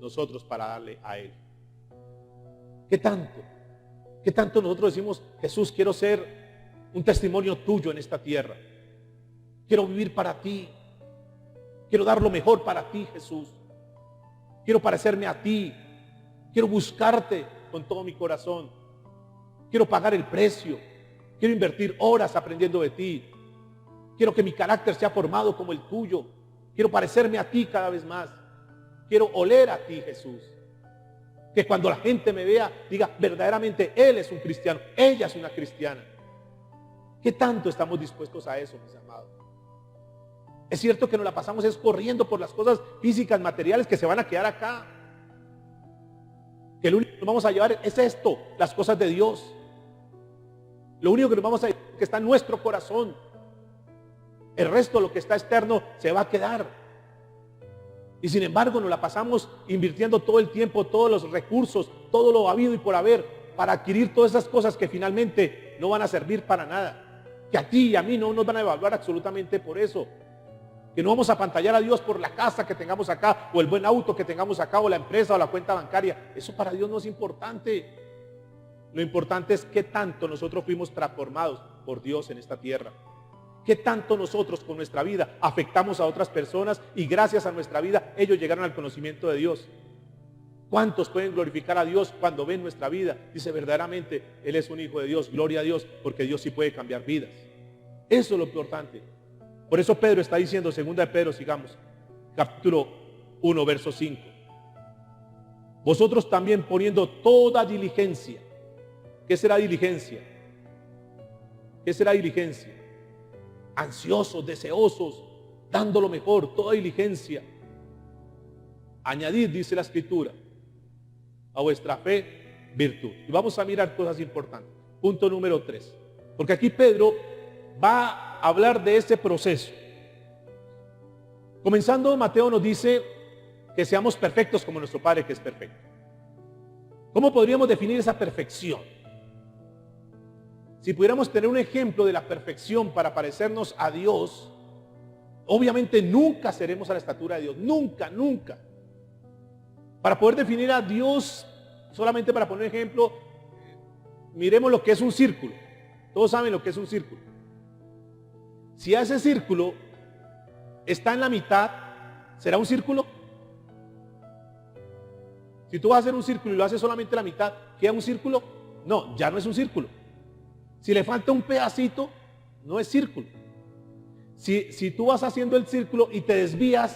nosotros para darle a Él? ¿Qué tanto? ¿Qué tanto nosotros decimos, Jesús, quiero ser un testimonio tuyo en esta tierra? Quiero vivir para ti. Quiero dar lo mejor para ti, Jesús. Quiero parecerme a ti. Quiero buscarte con todo mi corazón. Quiero pagar el precio. Quiero invertir horas aprendiendo de ti. Quiero que mi carácter sea formado como el tuyo. Quiero parecerme a ti cada vez más. Quiero oler a ti, Jesús. Que cuando la gente me vea, diga, verdaderamente él es un cristiano, ella es una cristiana. ¿Qué tanto estamos dispuestos a eso, mis amados? Es cierto que nos la pasamos es corriendo por las cosas físicas, materiales que se van a quedar acá. Que lo único que nos vamos a llevar es esto, las cosas de Dios. Lo único que nos vamos a llevar es que está en nuestro corazón. El resto, lo que está externo, se va a quedar. Y sin embargo nos la pasamos invirtiendo todo el tiempo, todos los recursos, todo lo habido y por haber, para adquirir todas esas cosas que finalmente no van a servir para nada. Que a ti y a mí no nos van a evaluar absolutamente por eso. Que no vamos a apantallar a Dios por la casa que tengamos acá, o el buen auto que tengamos acá, o la empresa, o la cuenta bancaria. Eso para Dios no es importante. Lo importante es qué tanto nosotros fuimos transformados por Dios en esta tierra. ¿Qué tanto nosotros con nuestra vida afectamos a otras personas y gracias a nuestra vida ellos llegaron al conocimiento de Dios? ¿Cuántos pueden glorificar a Dios cuando ven nuestra vida? Dice, verdaderamente Él es un hijo de Dios, gloria a Dios, porque Dios sí puede cambiar vidas. Eso es lo importante. Por eso Pedro está diciendo, segunda de Pedro, sigamos, capítulo 1, verso 5. Vosotros también poniendo toda diligencia. ¿Qué será diligencia? ¿Qué será diligencia? Ansiosos, deseosos, dando lo mejor, toda diligencia. Añadid, dice la Escritura, a vuestra fe virtud. Y vamos a mirar cosas importantes. Punto número 3. Porque aquí Pedro va a hablar de ese proceso. Comenzando, Mateo nos dice que seamos perfectos como nuestro Padre que es perfecto. ¿Cómo podríamos definir esa perfección? Si pudiéramos tener un ejemplo de la perfección para parecernos a Dios, obviamente nunca seremos a la estatura de Dios. Nunca, nunca. Para poder definir a Dios, solamente para poner ejemplo, miremos lo que es un círculo. Todos saben lo que es un círculo. Si a ese círculo está en la mitad, ¿será un círculo? Si tú vas a hacer un círculo y lo haces solamente la mitad, ¿queda un círculo? No, ya no es un círculo. Si le falta un pedacito, no es círculo. Si tú vas haciendo el círculo y te desvías,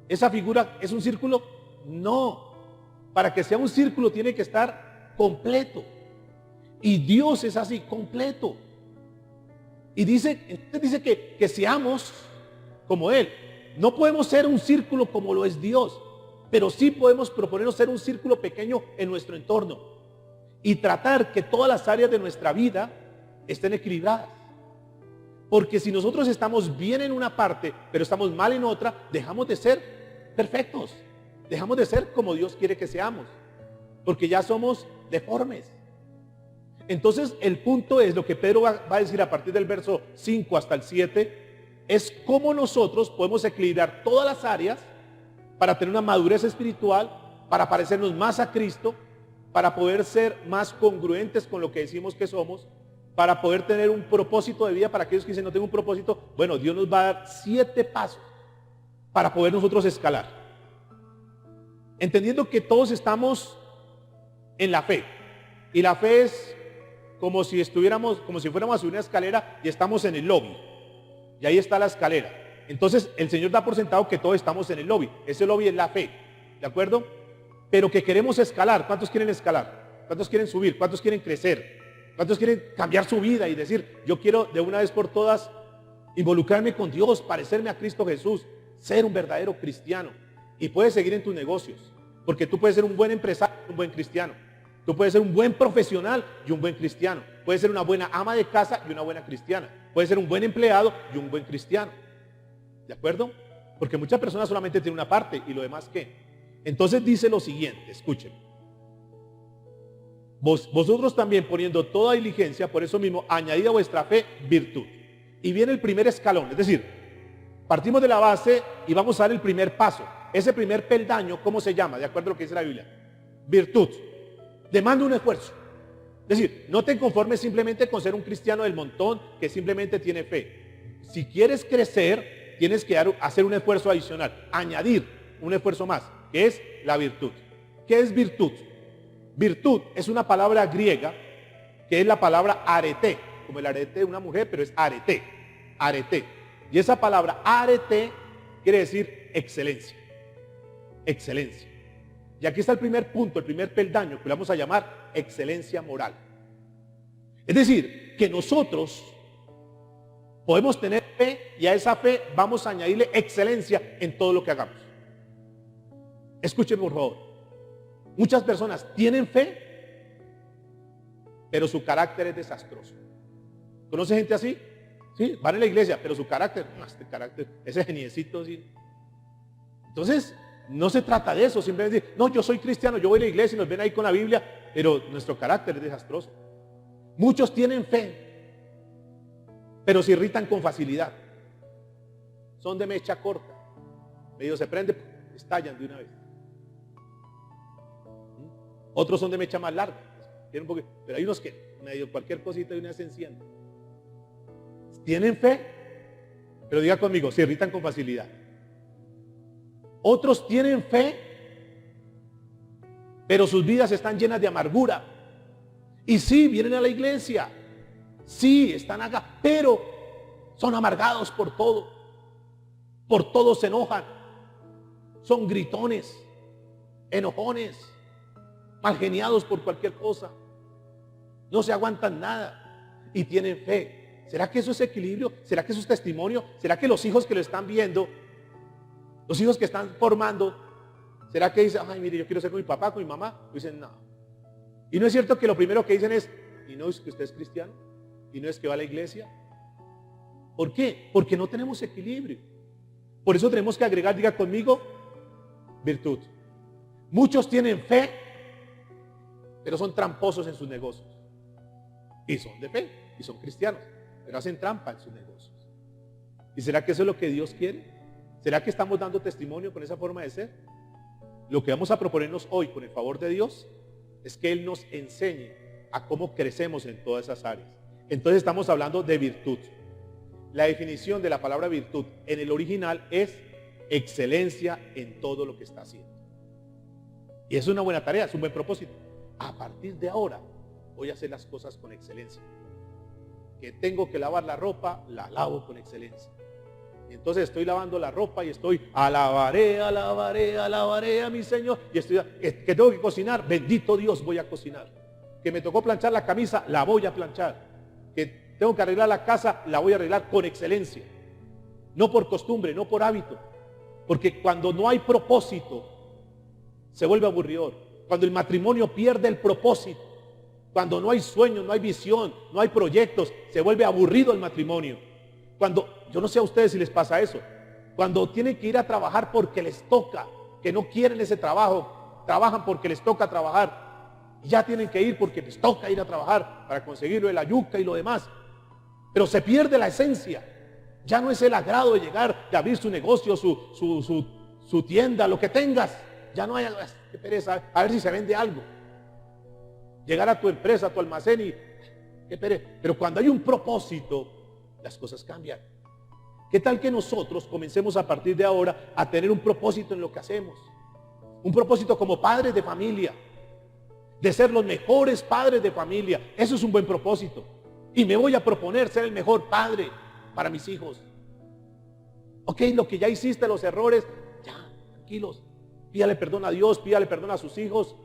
¿esa figura es un círculo? No. Para que sea un círculo tiene que estar completo. Y Dios es así, completo. Y entonces dice que seamos como Él. No podemos ser un círculo como lo es Dios, pero sí podemos proponernos ser un círculo pequeño en nuestro entorno y tratar que todas las áreas de nuestra vida estén equilibradas. Porque si nosotros estamos bien en una parte, pero estamos mal en otra, dejamos de ser perfectos. Dejamos de ser como Dios quiere que seamos, porque ya somos deformes. Entonces el punto es, lo que Pedro va a decir a partir del verso 5 hasta el 7, es cómo nosotros podemos equilibrar todas las áreas para tener una madurez espiritual, para parecernos más a Cristo, para poder ser más congruentes con lo que decimos que somos, para poder tener un propósito de vida. Para aquellos que dicen no tengo un propósito, bueno, Dios nos va a dar 7 pasos para poder nosotros escalar, entendiendo que todos estamos en la fe, y la fe es como si fuéramos a subir una escalera y estamos en el lobby, y ahí está la escalera. Entonces el Señor da por sentado que todos estamos en el lobby. Ese lobby es la fe, ¿de acuerdo? Pero que queremos escalar. ¿Cuántos quieren escalar? ¿Cuántos quieren subir? ¿Cuántos quieren crecer? ¿Cuántos quieren cambiar su vida y decir, yo quiero de una vez por todas involucrarme con Dios, parecerme a Cristo Jesús, ser un verdadero cristiano? Y puedes seguir en tus negocios, porque tú puedes ser un buen empresario, un buen cristiano. Tú puedes ser un buen profesional y un buen cristiano. Puedes ser una buena ama de casa y una buena cristiana. Puedes ser un buen empleado y un buen cristiano. ¿De acuerdo? Porque muchas personas solamente tienen una parte y lo demás ¿qué? Entonces dice lo siguiente, escuchen. Vosotros también, poniendo toda diligencia, por eso mismo, añadid a vuestra fe virtud. Y viene el primer escalón, es decir, partimos de la base y vamos a dar el primer paso. Ese primer peldaño, ¿cómo se llama? De acuerdo a lo que dice la Biblia. Virtud. Demanda un esfuerzo. Es decir, no te conformes simplemente con ser un cristiano del montón que simplemente tiene fe. Si quieres crecer, tienes que hacer un esfuerzo adicional, añadir un esfuerzo más, que es la virtud. ¿Qué es virtud? Virtud es una palabra griega que es la palabra arete, como el arete de una mujer, pero es arete, arete. Y esa palabra arete quiere decir excelencia, excelencia. Y aquí está el primer punto, el primer peldaño, que le vamos a llamar excelencia moral. Es decir, que nosotros podemos tener fe y a esa fe vamos a añadirle excelencia en todo lo que hagamos. Escuchen por favor. Muchas personas tienen fe, pero su carácter es desastroso. ¿Conoce gente así? Sí, van a la iglesia, pero su carácter, ese geniecito, sí. Entonces, no se trata de eso, simplemente decir, no, yo soy cristiano, yo voy a la iglesia y nos ven ahí con la Biblia, pero nuestro carácter es desastroso. Muchos tienen fe, pero se irritan con facilidad. Son de mecha corta, medio se prende, estallan de una vez. Otros son de mecha más larga, pero hay unos que medio cualquier cosita de una vez se enciende. Tienen fe, pero diga conmigo, se irritan con facilidad. Otros tienen fe, pero sus vidas están llenas de amargura. Y sí, vienen a la iglesia, sí, están acá, pero son amargados por todo se enojan, son gritones, enojones, malgeniados por cualquier cosa, no se aguantan nada y tienen fe. ¿Será que eso es equilibrio? ¿Será que eso es testimonio? ¿Será que los hijos que lo están viendo, los hijos que están formando, será que dicen, ay, mire, yo quiero ser con mi papá, con mi mamá? Dicen, no. Y no es cierto que lo primero que dicen es, ¿y no es que usted es cristiano? ¿Y no es que va a la iglesia? ¿Por qué? Porque no tenemos equilibrio. Por eso tenemos que agregar, diga conmigo, virtud. Muchos tienen fe, pero son tramposos en sus negocios. Y son de fe, y son cristianos, pero hacen trampa en sus negocios. ¿Y será que eso es lo que Dios quiere? ¿Será que estamos dando testimonio con esa forma de ser? Lo que vamos a proponernos hoy, con el favor de Dios, es que Él nos enseñe a cómo crecemos en todas esas áreas. Entonces estamos hablando de virtud. La definición de la palabra virtud en el original es excelencia en todo lo que está haciendo. Y es una buena tarea, es un buen propósito. A partir de ahora voy a hacer las cosas con excelencia. Que tengo que lavar la ropa, la lavo con excelencia. Entonces estoy lavando la ropa y estoy alabaré, alabaré, alabaré a mi Señor. Y estoy, que tengo que cocinar, bendito Dios, voy a cocinar. Que me tocó planchar la camisa, la voy a planchar. Que tengo que arreglar la casa, la voy a arreglar con excelencia. No por costumbre, no por hábito. Porque cuando no hay propósito, se vuelve aburridor. Cuando el matrimonio pierde el propósito, cuando no hay sueños, no hay visión, no hay proyectos, se vuelve aburrido el matrimonio. Cuando, yo no sé a ustedes si les pasa eso, cuando tienen que ir a trabajar porque les toca, que no quieren ese trabajo, trabajan porque les toca trabajar, y ya tienen que ir porque les toca ir a trabajar para conseguirlo de la yuca y lo demás, pero se pierde la esencia. Ya no es el agrado de llegar, de abrir su negocio, su tienda, lo que tengas. Ya no hay, qué pereza, a ver si se vende algo. Llegar a tu empresa, a tu almacén y qué pereza. Pero cuando hay un propósito, las cosas cambian. ¿Qué tal que nosotros comencemos a partir de ahora a tener un propósito en lo que hacemos? Un propósito como padres de familia, de ser los mejores padres de familia. Eso es un buen propósito. Y me voy a proponer ser el mejor padre para mis hijos. Ok, lo que ya hiciste, los errores, ya, tranquilos. Pídale perdón a Dios, pídale perdón a sus hijos.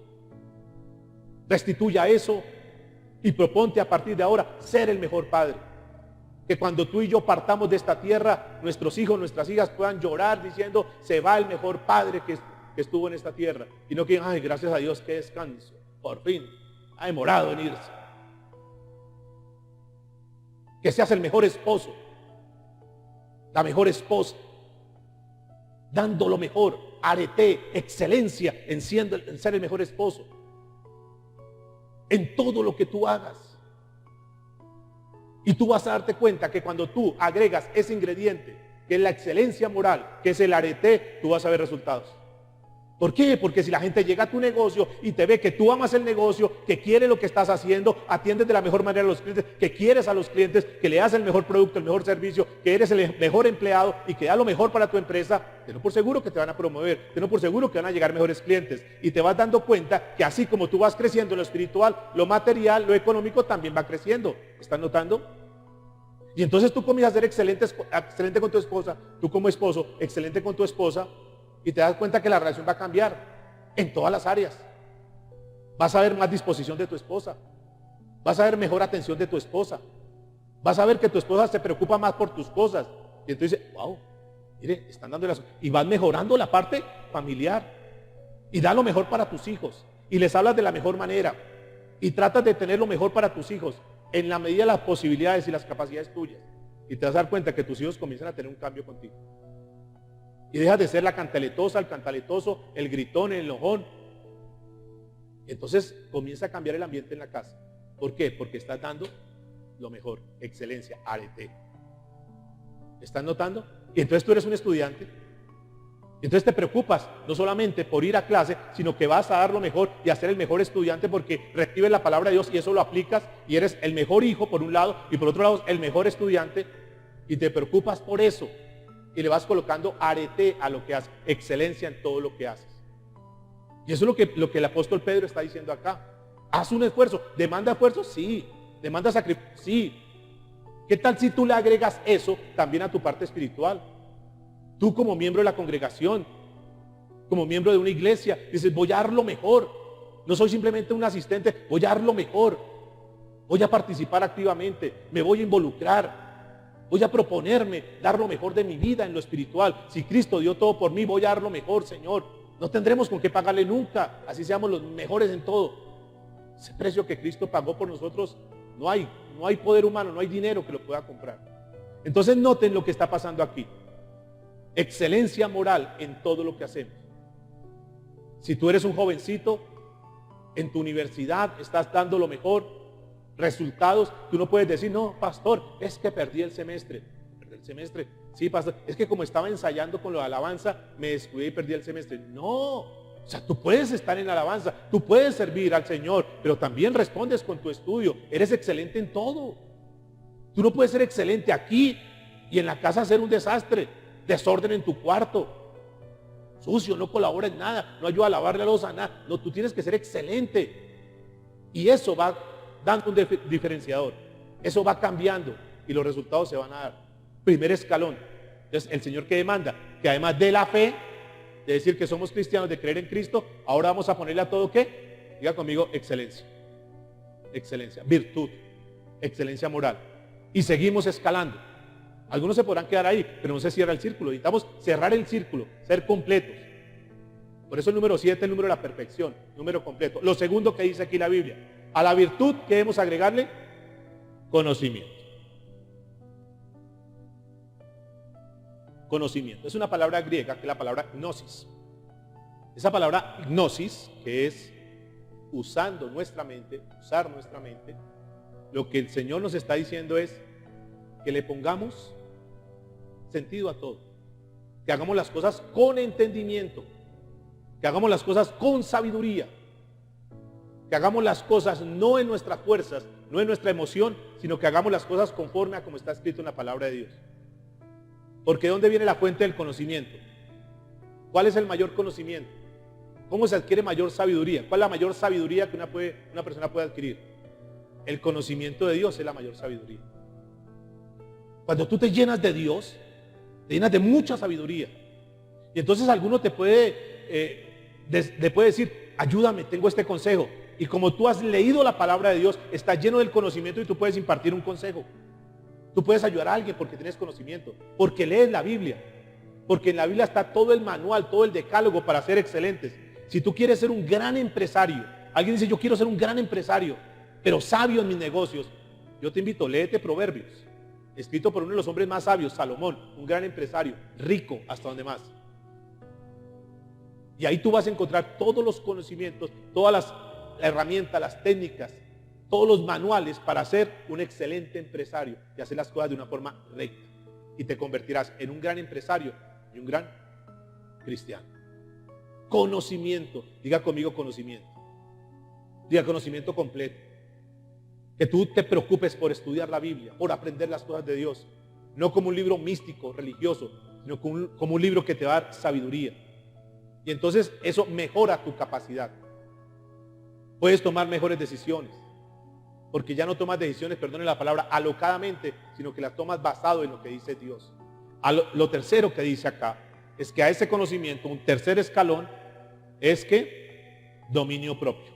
Restituya eso y proponte a partir de ahora ser el mejor padre. Que cuando tú y yo partamos de esta tierra, nuestros hijos, nuestras hijas puedan llorar diciendo, se va el mejor padre que estuvo en esta tierra. Y no que digan, ay, gracias a Dios, qué descanso. Por fin, ha demorado en irse. Que seas el mejor esposo, la mejor esposa, dando lo mejor, arete, excelencia en ser el mejor esposo, en todo lo que tú hagas. Y tú vas a darte cuenta que cuando tú agregas ese ingrediente, que es la excelencia moral, que es el arete, tú vas a ver resultados. ¿Por qué? Porque si la gente llega a tu negocio y te ve que tú amas el negocio, que quiere lo que estás haciendo, atiendes de la mejor manera a los clientes, que quieres a los clientes, que le das el mejor producto, el mejor servicio, que eres el mejor empleado y que da lo mejor para tu empresa, tenlo por seguro que te van a promover, tenlo por seguro que van a llegar mejores clientes. Y te vas dando cuenta que así como tú vas creciendo en lo espiritual, lo material, lo económico también va creciendo. ¿Estás notando? Y entonces tú comienzas a ser excelente con tu esposa, tú como esposo, excelente con tu esposa, y te das cuenta que la relación va a cambiar en todas las áreas. Vas a ver más disposición de tu esposa, vas a ver mejor atención de tu esposa, vas a ver que tu esposa se preocupa más por tus cosas. Y entonces dices, wow, mire, están dando las... Y vas mejorando la parte familiar. Y da lo mejor para tus hijos. Y les hablas de la mejor manera. Y tratas de tener lo mejor para tus hijos, en la medida de las posibilidades y las capacidades tuyas. Y te vas a dar cuenta que tus hijos comienzan a tener un cambio contigo. Y dejas de ser la cantaletosa, el cantaletoso, el gritón, el enojón. Entonces comienza a cambiar el ambiente en la casa. ¿Por qué? Porque estás dando lo mejor, excelencia, arete. ¿Estás notando? Y entonces tú eres un estudiante. Entonces te preocupas no solamente por ir a clase, sino que vas a dar lo mejor y a ser el mejor estudiante porque recibes la palabra de Dios y eso lo aplicas y eres el mejor hijo por un lado y por otro lado el mejor estudiante y te preocupas por eso. Y le vas colocando arete a lo que haces, excelencia en todo lo que haces. Y eso es lo que el apóstol Pedro está diciendo acá. Haz un esfuerzo. ¿Demanda esfuerzo? Sí. ¿Demanda sacrificio? Sí. ¿Qué tal si tú le agregas eso también a tu parte espiritual? Tú como miembro de la congregación, como miembro de una iglesia, dices, voy a dar lo mejor. No soy simplemente un asistente, voy a dar lo mejor. Voy a participar activamente, me voy a involucrar. Voy a proponerme dar lo mejor de mi vida en lo espiritual. Si Cristo dio todo por mí, voy a dar lo mejor, Señor. No tendremos con qué pagarle nunca, así seamos los mejores en todo. Ese precio que Cristo pagó por nosotros, no hay poder humano, no hay dinero que lo pueda comprar. Entonces noten lo que está pasando aquí. Excelencia moral en todo lo que hacemos. Si tú eres un jovencito, en tu universidad estás dando lo mejor, resultados, tú no puedes decir, no, pastor, es que perdí el semestre. ¿Perdí el semestre? Sí, pastor, es que como estaba ensayando con lo de alabanza, me descuidé y perdí el semestre. No, o sea, tú puedes estar en alabanza, tú puedes servir al Señor, pero también respondes con tu estudio, eres excelente en todo. Tú no puedes ser excelente aquí y en la casa hacer un desastre, desorden en tu cuarto, sucio, no colabora en nada, no ayuda a lavar la loza, nada. No, tú tienes que ser excelente. Y eso va dando un diferenciador. Eso va cambiando y los resultados se van a dar. Primer escalón, Entonces, el Señor que demanda, que además de la fe, de decir que somos cristianos, de creer en Cristo, ahora vamos a ponerle a todo ¿qué? Diga conmigo, excelencia. Excelencia, virtud, excelencia moral. Y seguimos escalando. Algunos se podrán quedar ahí, pero no se cierra el círculo. Necesitamos cerrar el círculo, ser completos. Por eso el número 7 es el número de la perfección, número completo. Lo segundo que dice aquí la Biblia, a la virtud, ¿qué debemos agregarle? Conocimiento. Conocimiento. Es una palabra griega que es la palabra gnosis. Esa palabra gnosis, que es usando nuestra mente, usar nuestra mente, lo que el Señor nos está diciendo es que le pongamos sentido a todo, que hagamos las cosas con entendimiento, que hagamos las cosas con sabiduría, que hagamos las cosas no en nuestras fuerzas, no en nuestra emoción, sino que hagamos las cosas conforme a como está escrito en la palabra de Dios. Porque ¿de dónde viene la fuente del conocimiento? ¿Cuál es el mayor conocimiento? ¿Cómo se adquiere mayor sabiduría? ¿Cuál es la mayor sabiduría que una persona puede adquirir? El conocimiento de Dios es la mayor sabiduría. Cuando tú te llenas de Dios, te llenas de mucha sabiduría. Y entonces alguno te puede decir, ayúdame, tengo este consejo. Y como tú has leído la palabra de Dios, está lleno del conocimiento y tú puedes impartir un consejo. Tú puedes ayudar a alguien porque tienes conocimiento, porque lees la Biblia, porque en la Biblia está todo el manual, todo el decálogo para ser excelentes. Si tú quieres ser un gran empresario, alguien dice, yo quiero ser un gran empresario, pero sabio en mis negocios, yo te invito, léete Proverbios, escrito por uno de los hombres más sabios, Salomón, un gran empresario, rico hasta donde más. Y ahí tú vas a encontrar todos los conocimientos, todas las herramientas, las técnicas, todos los manuales para ser un excelente empresario y hacer las cosas de una forma recta. Y te convertirás en un gran empresario y un gran cristiano. Conocimiento, diga conmigo conocimiento. Diga conocimiento completo. Que tú te preocupes por estudiar la Biblia, por aprender las cosas de Dios. No como un libro místico, religioso, sino como un libro que te va a dar sabiduría. Y entonces eso mejora tu capacidad. Puedes tomar mejores decisiones. Porque ya no tomas decisiones, perdone la palabra, alocadamente, sino que las tomas basado en lo que dice Dios. Lo tercero que dice acá es que a ese conocimiento, un tercer escalón, es que dominio propio.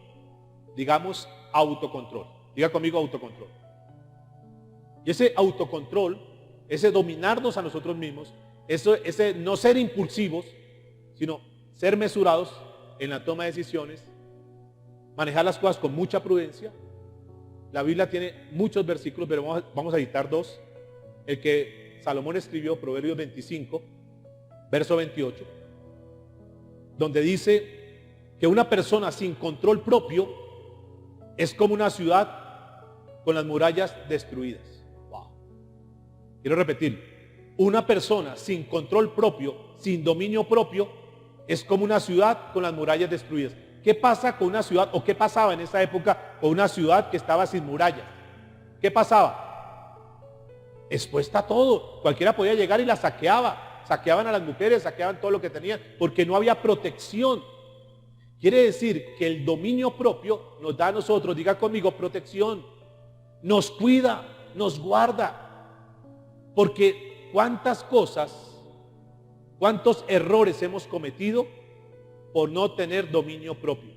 Digamos autocontrol. Diga conmigo autocontrol. Y ese autocontrol, ese dominarnos a nosotros mismos, ese no ser impulsivos, sino ser mesurados en la toma de decisiones, manejar las cosas con mucha prudencia. La Biblia tiene muchos versículos, pero vamos a editar dos. El que Salomón escribió, Proverbios 25, verso 28, donde dice que una persona sin control propio es como una ciudad con las murallas destruidas. Wow. Quiero repetir, una persona sin control propio, sin dominio propio, es como una ciudad con las murallas destruidas. ¿Qué pasa con una ciudad, o qué pasaba en esa época con una ciudad que estaba sin murallas? ¿Qué pasaba? Expuesta a todo. Cualquiera podía llegar y la saqueaba. Saqueaban a las mujeres, saqueaban todo lo que tenían, porque no había protección. Quiere decir que el dominio propio nos da a nosotros, diga conmigo, protección. Nos cuida, nos guarda. Porque cuántas cosas, cuántos errores hemos cometido por no tener dominio propio.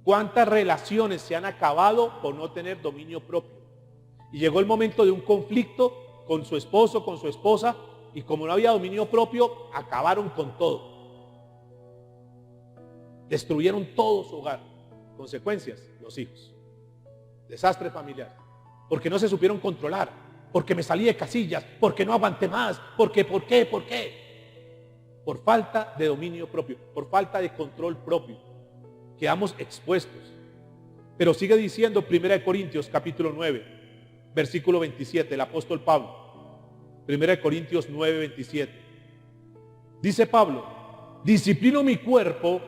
¿Cuántas relaciones se han acabado por no tener dominio propio? Y llegó el momento de un conflicto con su esposo, con su esposa, y como no había dominio propio, acabaron con todo. Destruyeron todo su hogar. Consecuencias, los hijos. Desastre familiar. Porque no se supieron controlar. Porque me salí de casillas. Porque no aguanté más. ¿Por qué? Por falta de dominio propio, por falta de control propio, quedamos expuestos. Pero sigue diciendo 1 Corintios capítulo 9, versículo 27, el apóstol Pablo. 1 Corintios 9, 27. Dice Pablo, disciplino mi cuerpo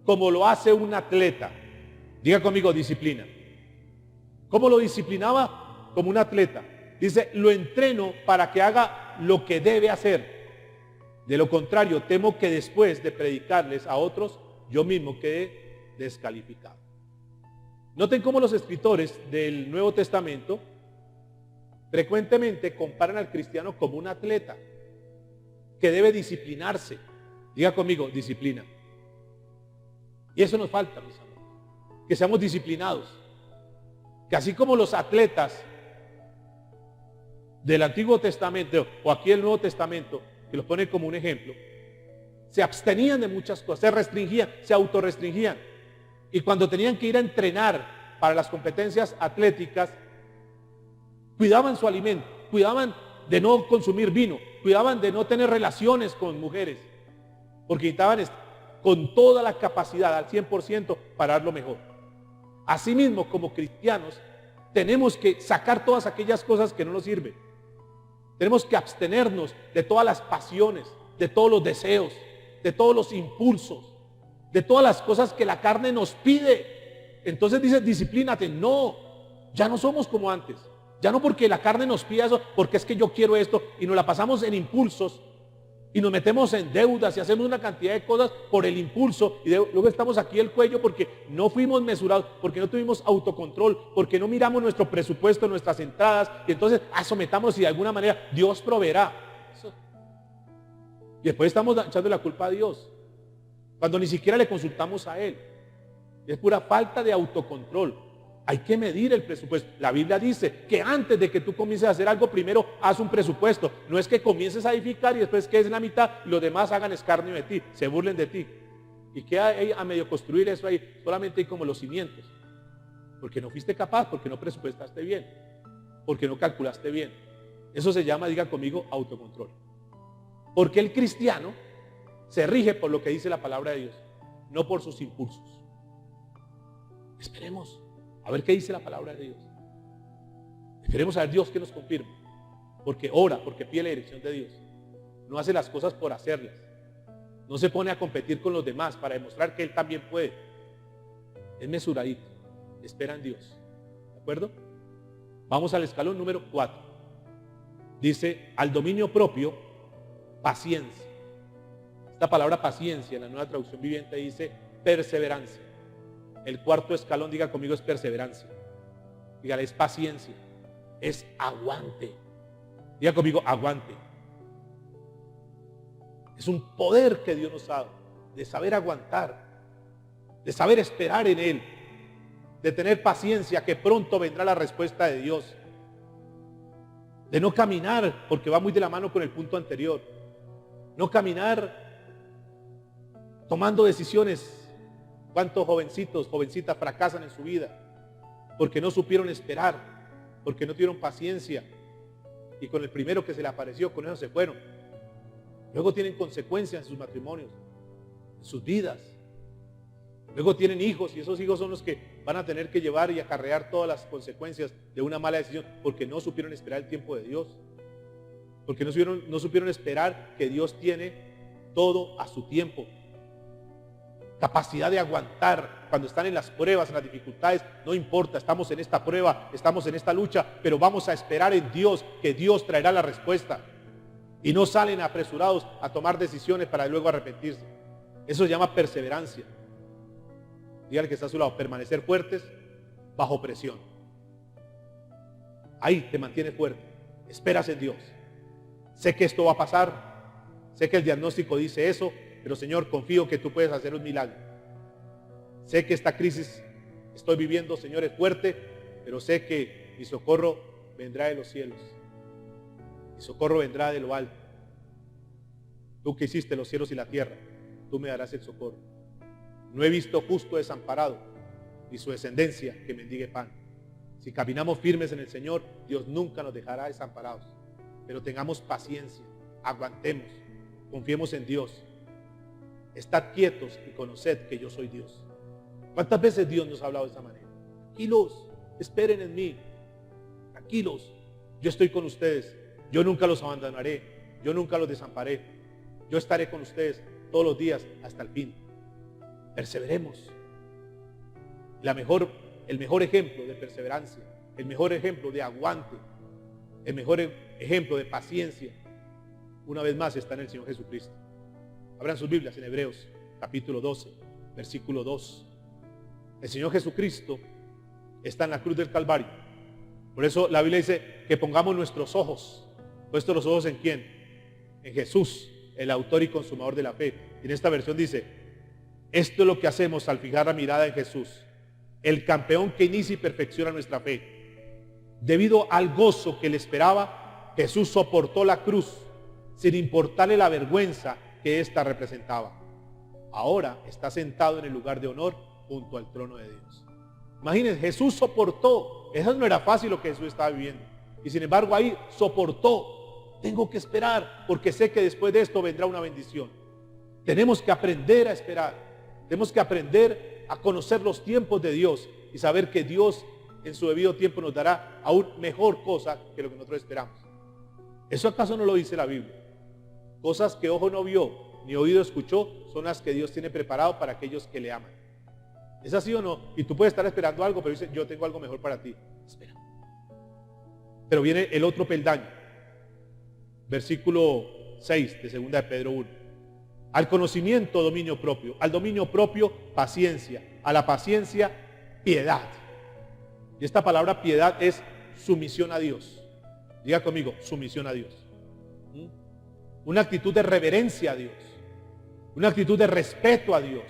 como lo hace un atleta. Diga conmigo, disciplina. ¿Cómo lo disciplinaba? Como un atleta. Dice, lo entreno para que haga lo que debe hacer. De lo contrario, temo que después de predicarles a otros, yo mismo quede descalificado. Noten cómo los escritores del Nuevo Testamento frecuentemente comparan al cristiano como un atleta. que debe disciplinarse. Diga conmigo, disciplina. Y eso nos falta, mis amigos, que seamos disciplinados. Que así como los atletas del Antiguo Testamento o aquí el Nuevo Testamento, que los pone como un ejemplo, se abstenían de muchas cosas, se restringían, se autorrestringían. Y cuando tenían que ir a entrenar para las competencias atléticas, cuidaban su alimento, cuidaban de no consumir vino, cuidaban de no tener relaciones con mujeres, porque necesitaban con toda la capacidad al 100% para dar lo mejor. Asimismo, como cristianos, tenemos que sacar todas aquellas cosas que no nos sirven. Tenemos que abstenernos de todas las pasiones, de todos los deseos, de todos los impulsos, de todas las cosas que la carne nos pide. Entonces dice, disciplínate. No, ya no somos como antes. Ya no porque la carne nos pida eso, porque es que yo quiero esto, y nos la pasamos en impulsos, y nos metemos en deudas, y hacemos una cantidad de cosas por el impulso, y luego estamos aquí el cuello porque no fuimos mesurados, porque no tuvimos autocontrol, porque no miramos nuestro presupuesto, nuestras entradas, y entonces sometamos y de alguna manera Dios proveerá. Eso. Y después estamos echando la culpa a Dios, cuando ni siquiera le consultamos a Él. Es pura falta de autocontrol. Hay que medir el presupuesto. La Biblia dice que antes de que tú comiences a hacer algo, primero haz un presupuesto. No es que comiences a edificar y después quedes en la mitad y los demás hagan escarnio de ti, se burlen de ti. Y queda ahí a medio construir eso ahí, solamente hay como los cimientos. Porque no fuiste capaz, porque no presupuestaste bien, porque no calculaste bien. Eso se llama, diga conmigo, autocontrol. Porque el cristiano se rige por lo que dice la palabra de Dios, no por sus impulsos. Esperemos a ver qué dice la palabra de Dios. Esperemos a ver Dios que nos confirme. Porque ora, porque pide la dirección de Dios. No hace las cosas por hacerlas. No se pone a competir con los demás para demostrar que Él también puede. Es mesuradito. Espera en Dios. ¿De acuerdo? Vamos al escalón número 4. Dice, al dominio propio, paciencia. Esta palabra paciencia en la Nueva Traducción Viviente dice perseverancia. El cuarto escalón, diga conmigo, es perseverancia. Dígale, es paciencia, es aguante. Diga conmigo, aguante. Es un poder que Dios nos da, de saber aguantar, de saber esperar en Él, de tener paciencia, que pronto vendrá la respuesta de Dios. De no caminar, porque va muy de la mano con el punto anterior. No caminar tomando decisiones. ¿Cuántos jovencitos, jovencitas fracasan en su vida? Porque no supieron esperar, porque no tuvieron paciencia. Y con el primero que se le apareció, con eso se fueron. Luego tienen consecuencias en sus matrimonios, en sus vidas. Luego tienen hijos y esos hijos son los que van a tener que llevar y acarrear todas las consecuencias de una mala decisión, porque no supieron esperar el tiempo de Dios. Porque no supieron esperar que Dios tiene todo a su tiempo. Capacidad de aguantar cuando están en las pruebas, en las dificultades. No importa, estamos en esta prueba, estamos en esta lucha, pero vamos a esperar en Dios, que Dios traerá la respuesta. Y no salen apresurados a tomar decisiones para luego arrepentirse. Eso se llama perseverancia. Dígale que está a su lado, permanecer fuertes bajo presión. Ahí te mantienes fuerte, esperas en Dios. Sé que esto va a pasar, sé que el diagnóstico dice eso, pero Señor, confío que tú puedes hacer un milagro. Sé que esta crisis estoy viviendo, Señor, es fuerte, pero sé que mi socorro vendrá de los cielos. Mi socorro vendrá de lo alto. Tú que hiciste los cielos y la tierra, tú me darás el socorro. No he visto justo desamparado, ni su descendencia que mendigue pan. Si caminamos firmes en el Señor, Dios nunca nos dejará desamparados. Pero tengamos paciencia, aguantemos, confiemos en Dios. Estad quietos y conoced que yo soy Dios. ¿Cuántas veces Dios nos ha hablado de esa manera? Tranquilos, esperen en mí. Tranquilos, yo estoy con ustedes. Yo nunca los abandonaré. Yo nunca los desamparé. Yo estaré con ustedes todos los días hasta el fin. Perseveremos. El mejor ejemplo de perseverancia, el mejor ejemplo de aguante, el mejor ejemplo de paciencia, una vez más está en el Señor Jesucristo. Abran sus Biblias en Hebreos, capítulo 12, versículo 2. El Señor Jesucristo está en la cruz del Calvario. Por eso la Biblia dice que pongamos nuestros ojos. ¿Puestos los ojos en quién? En Jesús, el autor y consumador de la fe. En esta versión dice, esto es lo que hacemos al fijar la mirada en Jesús, el campeón que inicia y perfecciona nuestra fe. Debido al gozo que le esperaba, Jesús soportó la cruz sin importarle la vergüenza que ésta representaba. Ahora está sentado en el lugar de honor junto al trono de Dios. Imagínense, Jesús soportó. Eso no era fácil lo que Jesús estaba viviendo. Y sin embargo ahí soportó. Tengo que esperar porque sé que después de esto vendrá una bendición. Tenemos que aprender a esperar. Tenemos que aprender a conocer los tiempos de Dios y saber que Dios en su debido tiempo nos dará aún mejor cosa que lo que nosotros esperamos. ¿Eso acaso no lo dice la Biblia? Cosas que ojo no vio ni oído escuchó son las que Dios tiene preparado para aquellos que le aman. ¿Es así o no? Y tú puedes estar esperando algo, pero dice, yo tengo algo mejor para ti. Espera. Pero viene el otro peldaño. Versículo 6 de 2 de Pedro 1. Al conocimiento, dominio propio. Al dominio propio, paciencia. A la paciencia, piedad. Y esta palabra piedad es sumisión a Dios. Diga conmigo, sumisión a Dios. Una actitud de reverencia a Dios. Una actitud de respeto a Dios.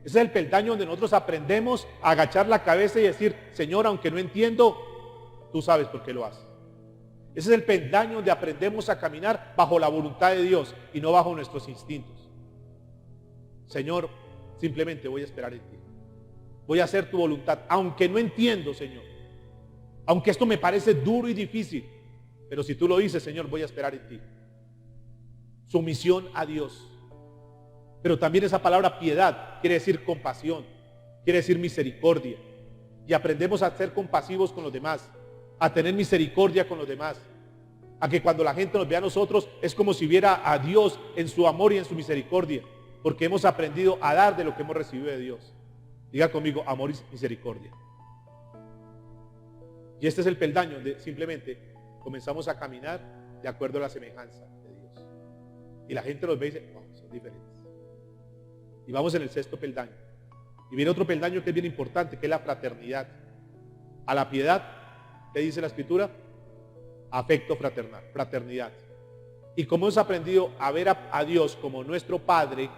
Ese es el peldaño donde nosotros aprendemos a agachar la cabeza y decir, Señor, aunque no entiendo, tú sabes por qué lo haces. Ese es el peldaño donde aprendemos a caminar bajo la voluntad de Dios y no bajo nuestros instintos. Señor, simplemente voy a esperar en ti. Voy a hacer tu voluntad, aunque no entiendo, Señor. Aunque esto me parece duro y difícil, pero si tú lo dices, Señor, voy a esperar en ti. Sumisión a Dios. Pero también esa palabra piedad quiere decir compasión, quiere decir misericordia. Y aprendemos a ser compasivos con los demás, a tener misericordia con los demás, a que cuando la gente nos ve a nosotros es como si viera a Dios en su amor y en su misericordia, porque hemos aprendido a dar de lo que hemos recibido de Dios. Diga conmigo, amor y misericordia. Y este es el peldaño donde simplemente comenzamos a caminar de acuerdo a la semejanza de Dios. Y la gente nos ve y dice, oh, son diferentes. Y vamos en el sexto peldaño. Y viene otro peldaño que es bien importante, que es la fraternidad. A la piedad, ¿qué dice la Escritura? Afecto fraternal, fraternidad. Y como hemos aprendido a ver a Dios como nuestro Padre,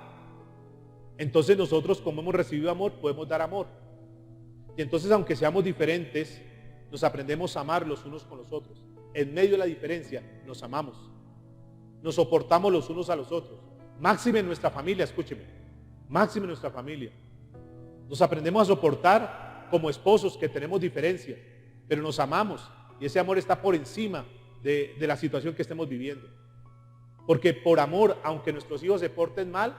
entonces nosotros, como hemos recibido amor, podemos dar amor. Y entonces, aunque seamos diferentes, nos aprendemos a amar los unos con los otros. En medio de la diferencia, nos amamos. Nos soportamos los unos a los otros. Máxime en nuestra familia, escúcheme. Máximo en nuestra familia. Nos aprendemos a soportar como esposos que tenemos diferencias, pero nos amamos y ese amor está por encima de la situación que estemos viviendo. Porque por amor, aunque nuestros hijos se porten mal,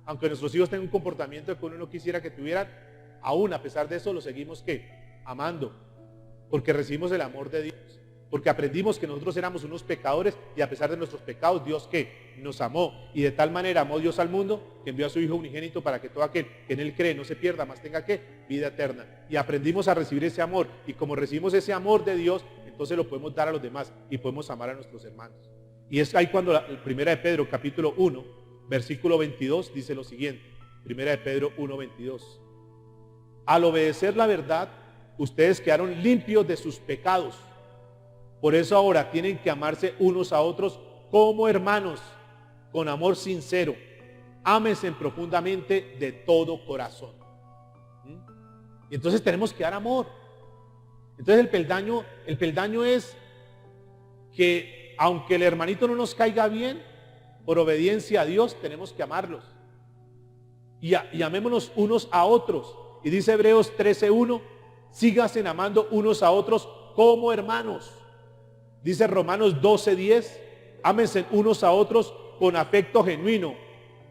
aunque nuestros hijos tengan un comportamiento que uno no quisiera que tuvieran, aún a pesar de eso los seguimos ¿qué? Amando. Porque recibimos el amor de Dios. Porque aprendimos que nosotros éramos unos pecadores y a pesar de nuestros pecados, Dios ¿qué? Nos amó. Y de tal manera amó Dios al mundo que envió a su Hijo unigénito para que todo aquel que en Él cree no se pierda, más tenga ¿qué? Vida eterna. Y aprendimos a recibir ese amor. Y como recibimos ese amor de Dios, entonces lo podemos dar a los demás y podemos amar a nuestros hermanos. Y es ahí cuando la primera de Pedro, capítulo 1, versículo 22, dice lo siguiente. Primera de Pedro 1, 22. Al obedecer la verdad, ustedes quedaron limpios de sus pecados. Por eso ahora tienen que amarse unos a otros como hermanos, con amor sincero. Ámense profundamente de todo corazón. Y entonces tenemos que dar amor. Entonces el peldaño es que aunque el hermanito no nos caiga bien, por obediencia a Dios tenemos que amarlos. Y amémonos unos a otros. Y dice Hebreos 13:1, síganse amando unos a otros como hermanos. Dice Romanos 12:10, ámense unos a otros con afecto genuino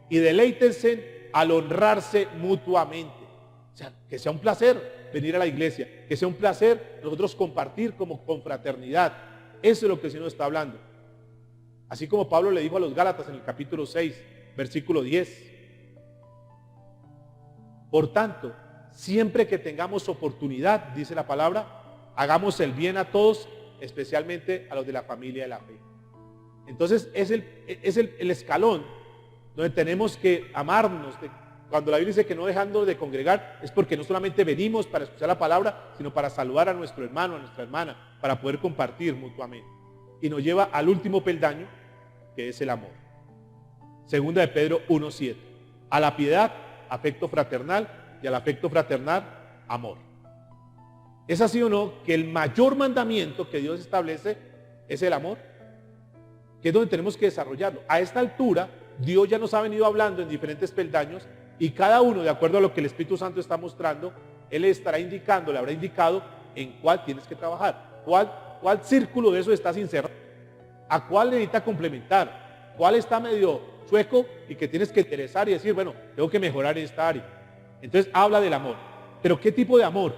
y deleítense al honrarse mutuamente. O sea, que sea un placer venir a la iglesia, que sea un placer nosotros compartir como con fraternidad. Eso es lo que el Señor está hablando. Así como Pablo le dijo a los Gálatas en el capítulo 6, versículo 10. Por tanto, siempre que tengamos oportunidad, dice la palabra, hagamos el bien a todos, especialmente a los de la familia de la fe. Entonces es el escalón donde tenemos que amarnos. Cuando la Biblia dice que no dejando de congregar, es porque no solamente venimos para escuchar la palabra, sino para saludar a nuestro hermano, a nuestra hermana, para poder compartir mutuamente. Y nos lleva al último peldaño, que es el amor. Segunda de Pedro 1:7. A la piedad, afecto fraternal, y al afecto fraternal, amor. ¿Es así o no que el mayor mandamiento que Dios establece es el amor? Que es donde tenemos que desarrollarlo. A esta altura, Dios ya nos ha venido hablando en diferentes peldaños y cada uno, de acuerdo a lo que el Espíritu Santo está mostrando, Él le estará indicando, le habrá indicado en cuál tienes que trabajar, cuál círculo de eso estás insertado, a cuál necesita complementar, cuál está medio chueco y que tienes que interesar y decir, bueno, tengo que mejorar en esta área. Entonces habla del amor. ¿Pero qué tipo de amor?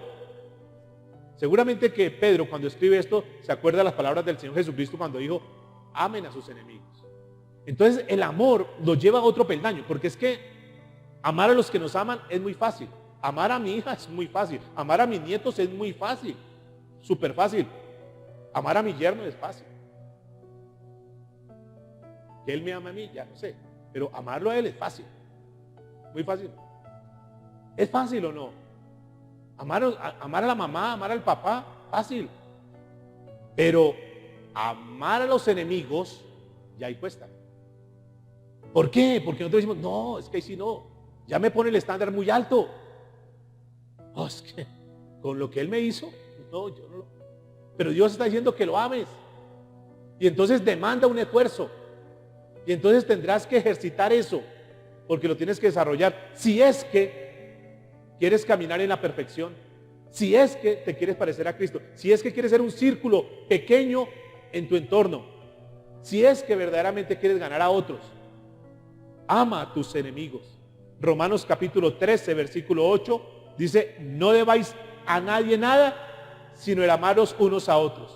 Seguramente que Pedro, cuando escribe esto, se acuerda de las palabras del Señor Jesucristo cuando dijo, amen a sus enemigos. Entonces el amor nos lleva a otro peldaño, porque es que amar a los que nos aman es muy fácil. Amar a mi hija es muy fácil. Amar a mis nietos es muy fácil. Súper fácil. Amar a mi yerno es fácil. Que él me ama a mí, ya no sé. Pero amarlo a él es fácil. Muy fácil. ¿Es fácil o no? Amar a la mamá, amar al papá, fácil. Pero amar a los enemigos, ya ahí cuesta. ¿Por qué? Porque nosotros decimos, no, es que si no, ya me pone el estándar muy alto. Oh, es que con lo que él me hizo, no, yo no lo... Pero Dios está diciendo que lo ames. Y entonces demanda un esfuerzo. Y entonces tendrás que ejercitar eso, porque lo tienes que desarrollar. Si es que quieres caminar en la perfección, si es que te quieres parecer a Cristo, si es que quieres ser un círculo pequeño en tu entorno, si es que verdaderamente quieres ganar a otros, ama a tus enemigos. Romanos capítulo 13, versículo 8, dice, no debáis a nadie nada, sino el amaros unos a otros.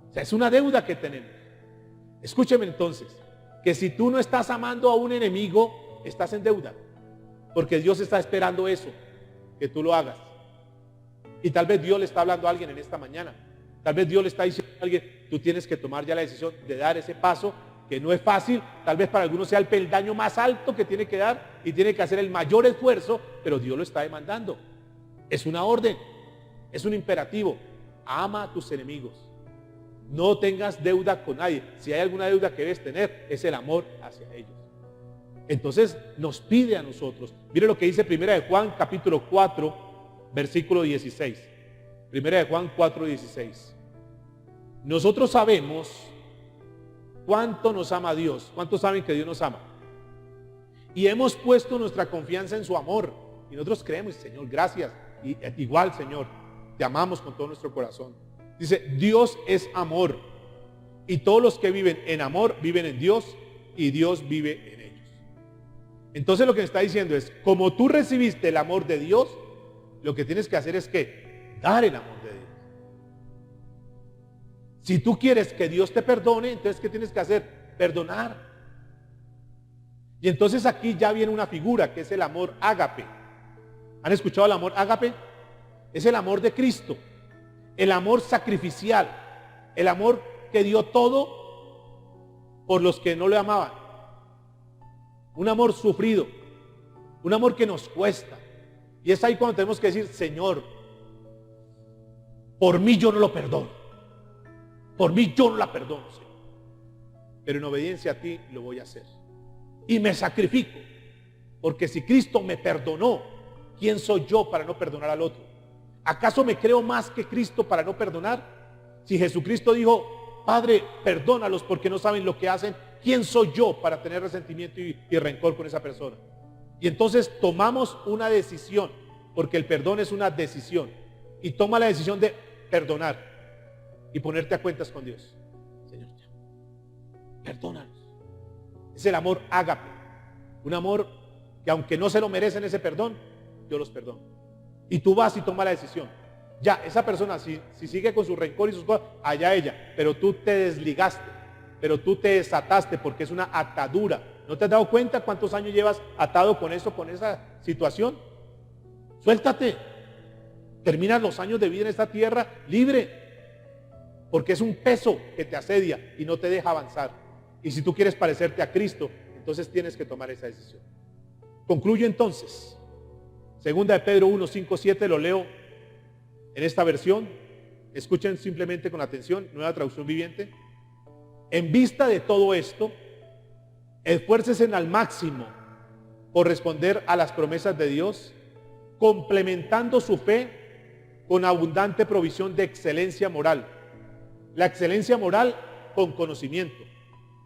O sea, es una deuda que tenemos. Escúcheme entonces, que si tú no estás amando a un enemigo, estás en deuda, porque Dios está esperando eso, que tú lo hagas. Y tal vez Dios le está hablando a alguien en esta mañana. Tal vez Dios le está diciendo a alguien, tú tienes que tomar ya la decisión de dar ese paso, que no es fácil. Tal vez para algunos sea el peldaño más alto que tiene que dar y tiene que hacer el mayor esfuerzo, pero Dios lo está demandando. Es una orden, es un imperativo. Ama a tus enemigos. No tengas deuda con nadie. Si hay alguna deuda que debes tener, es el amor hacia ellos. Entonces nos pide a nosotros. Mire lo que dice Primera de Juan capítulo 4 versículo 16. Primera de Juan 4, 16. Nosotros sabemos cuánto nos ama Dios. ¿Cuántos saben que Dios nos ama? Y hemos puesto nuestra confianza en su amor. Y nosotros creemos, Señor, gracias. Y igual, Señor, te amamos con todo nuestro corazón. Dice, Dios es amor. Y todos los que viven en amor viven en Dios y Dios vive en ellos. Entonces lo que está diciendo es, como tú recibiste el amor de Dios, lo que tienes que hacer es que dar el amor de Dios. Si tú quieres que Dios te perdone, entonces ¿qué tienes que hacer? Perdonar. Y entonces aquí ya viene una figura que es el amor ágape. ¿Han escuchado el amor ágape? Es el amor de Cristo, el amor sacrificial, el amor que dio todo por los que no le amaban. Un amor sufrido, un amor que nos cuesta. Y es ahí cuando tenemos que decir, Señor, por mí yo no lo perdono. Por mí yo no la perdono, Señor. Pero en obediencia a ti lo voy a hacer. Y me sacrifico. Porque si Cristo me perdonó, ¿quién soy yo para no perdonar al otro? ¿Acaso me creo más que Cristo para no perdonar? Si Jesucristo dijo, Padre, perdónalos porque no saben lo que hacen, ¿quién soy yo para tener resentimiento y rencor con esa persona? Y entonces tomamos una decisión, porque el perdón es una decisión. Y toma la decisión de perdonar y ponerte a cuentas con Dios. Señor, perdónanos. Es el amor ágape. Un amor que aunque no se lo merecen ese perdón, yo los perdono. Y tú vas y tomas la decisión. Ya, esa persona si sigue con su rencor y sus cosas, allá ella. Pero tú te desligaste, pero tú te desataste porque es una atadura. ¿No te has dado cuenta cuántos años llevas atado con eso, con esa situación? Suéltate. Terminas los años de vida en esta tierra libre. Porque es un peso que te asedia y no te deja avanzar. Y si tú quieres parecerte a Cristo, entonces tienes que tomar esa decisión. Concluyo entonces. Segunda de Pedro 1, 5, 7, lo leo en esta versión. Escuchen simplemente con atención, Nueva Traducción Viviente. En vista de todo esto, Esfuércese al máximo por responder a las promesas de Dios, complementando su fe con abundante provisión de excelencia moral. La excelencia moral con conocimiento,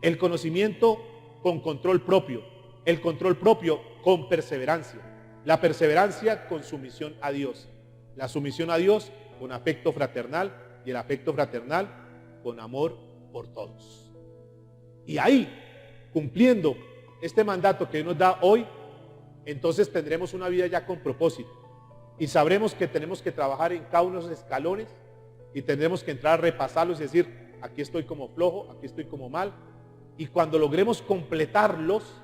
el conocimiento con control propio, el control propio con perseverancia, la perseverancia con sumisión a Dios, la sumisión a Dios con afecto fraternal y el afecto fraternal con amor por todos. Y ahí, cumpliendo este mandato que nos da hoy, entonces tendremos una vida ya con propósito y sabremos que tenemos que trabajar en cada uno de los escalones y tendremos que entrar a repasarlos y decir, aquí estoy como flojo, aquí estoy como mal, y cuando logremos completarlos,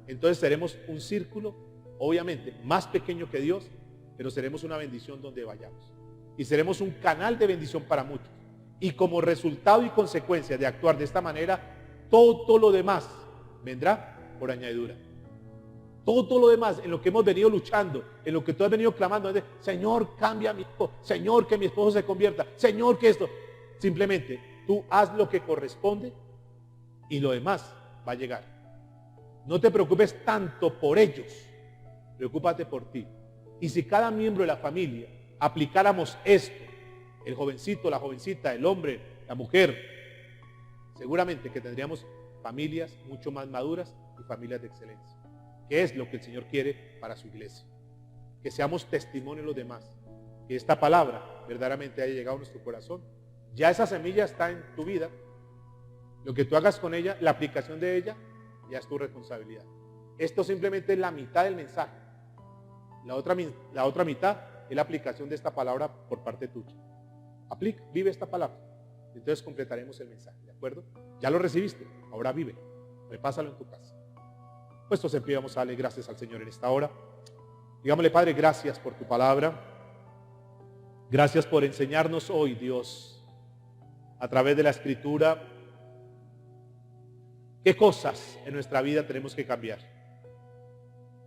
entonces seremos un círculo, obviamente, más pequeño que Dios, pero seremos una bendición donde vayamos. Y seremos un canal de bendición para muchos. Y como resultado y consecuencia de actuar de esta manera, todo lo demás vendrá por añadidura. Todo lo demás, en lo que hemos venido luchando, en lo que tú has venido clamando, es de, Señor, cambia a mi hijo, Señor, que mi esposo se convierta, Señor, que esto. Simplemente, tú haz lo que corresponde y lo demás va a llegar. No te preocupes tanto por ellos, preocúpate por ti. Y si cada miembro de la familia aplicáramos esto, el jovencito, la jovencita, el hombre, la mujer, seguramente que tendríamos familias mucho más maduras y familias de excelencia, que es lo que el Señor quiere para su iglesia. Que seamos testimonio de los demás, que esta palabra verdaderamente haya llegado a nuestro corazón. Ya esa semilla está en tu vida. Lo que tú hagas con ella, la aplicación de ella, ya es tu responsabilidad. Esto simplemente es la mitad del mensaje. La otra mitad es la aplicación de esta palabra por parte tuya. Aplica, vive esta palabra. Entonces completaremos el mensaje, ¿de acuerdo? Ya lo recibiste, ahora vive. Repásalo en tu casa. Puestos en pie, vamos a darle gracias al Señor en esta hora. Digámosle, Padre, gracias por tu palabra. Gracias por enseñarnos hoy, Dios, a través de la Escritura, qué cosas en nuestra vida tenemos que cambiar.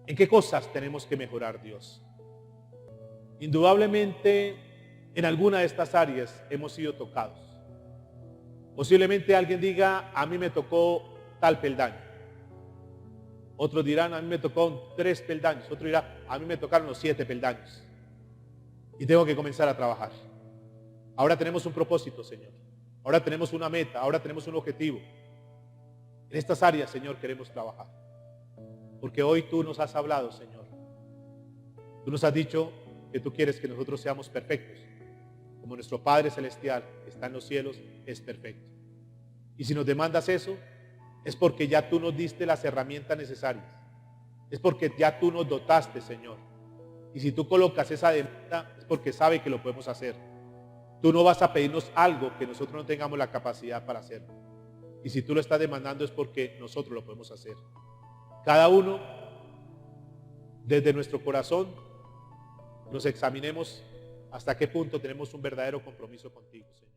En qué cosas tenemos que mejorar, Dios. Indudablemente, en alguna de estas áreas hemos sido tocados. Posiblemente alguien diga, a mí me tocó tal peldaño. Otros dirán, a mí me tocó 3 peldaños. Otro dirá, a mí me tocaron los 7 peldaños. Y tengo que comenzar a trabajar. Ahora tenemos un propósito, Señor. Ahora tenemos una meta, ahora tenemos un objetivo. En estas áreas, Señor, queremos trabajar. Porque hoy tú nos has hablado, Señor. Tú nos has dicho que tú quieres que nosotros seamos perfectos, como nuestro Padre Celestial que está en los cielos es perfecto. Y si nos demandas eso, es porque ya tú nos diste las herramientas necesarias. Es porque ya tú nos dotaste, Señor. Y si tú colocas esa demanda, es porque sabe que lo podemos hacer. Tú no vas a pedirnos algo que nosotros no tengamos la capacidad para hacerlo. Y si tú lo estás demandando es porque nosotros lo podemos hacer. Cada uno, desde nuestro corazón, nos examinemos hasta qué punto tenemos un verdadero compromiso contigo, Señor.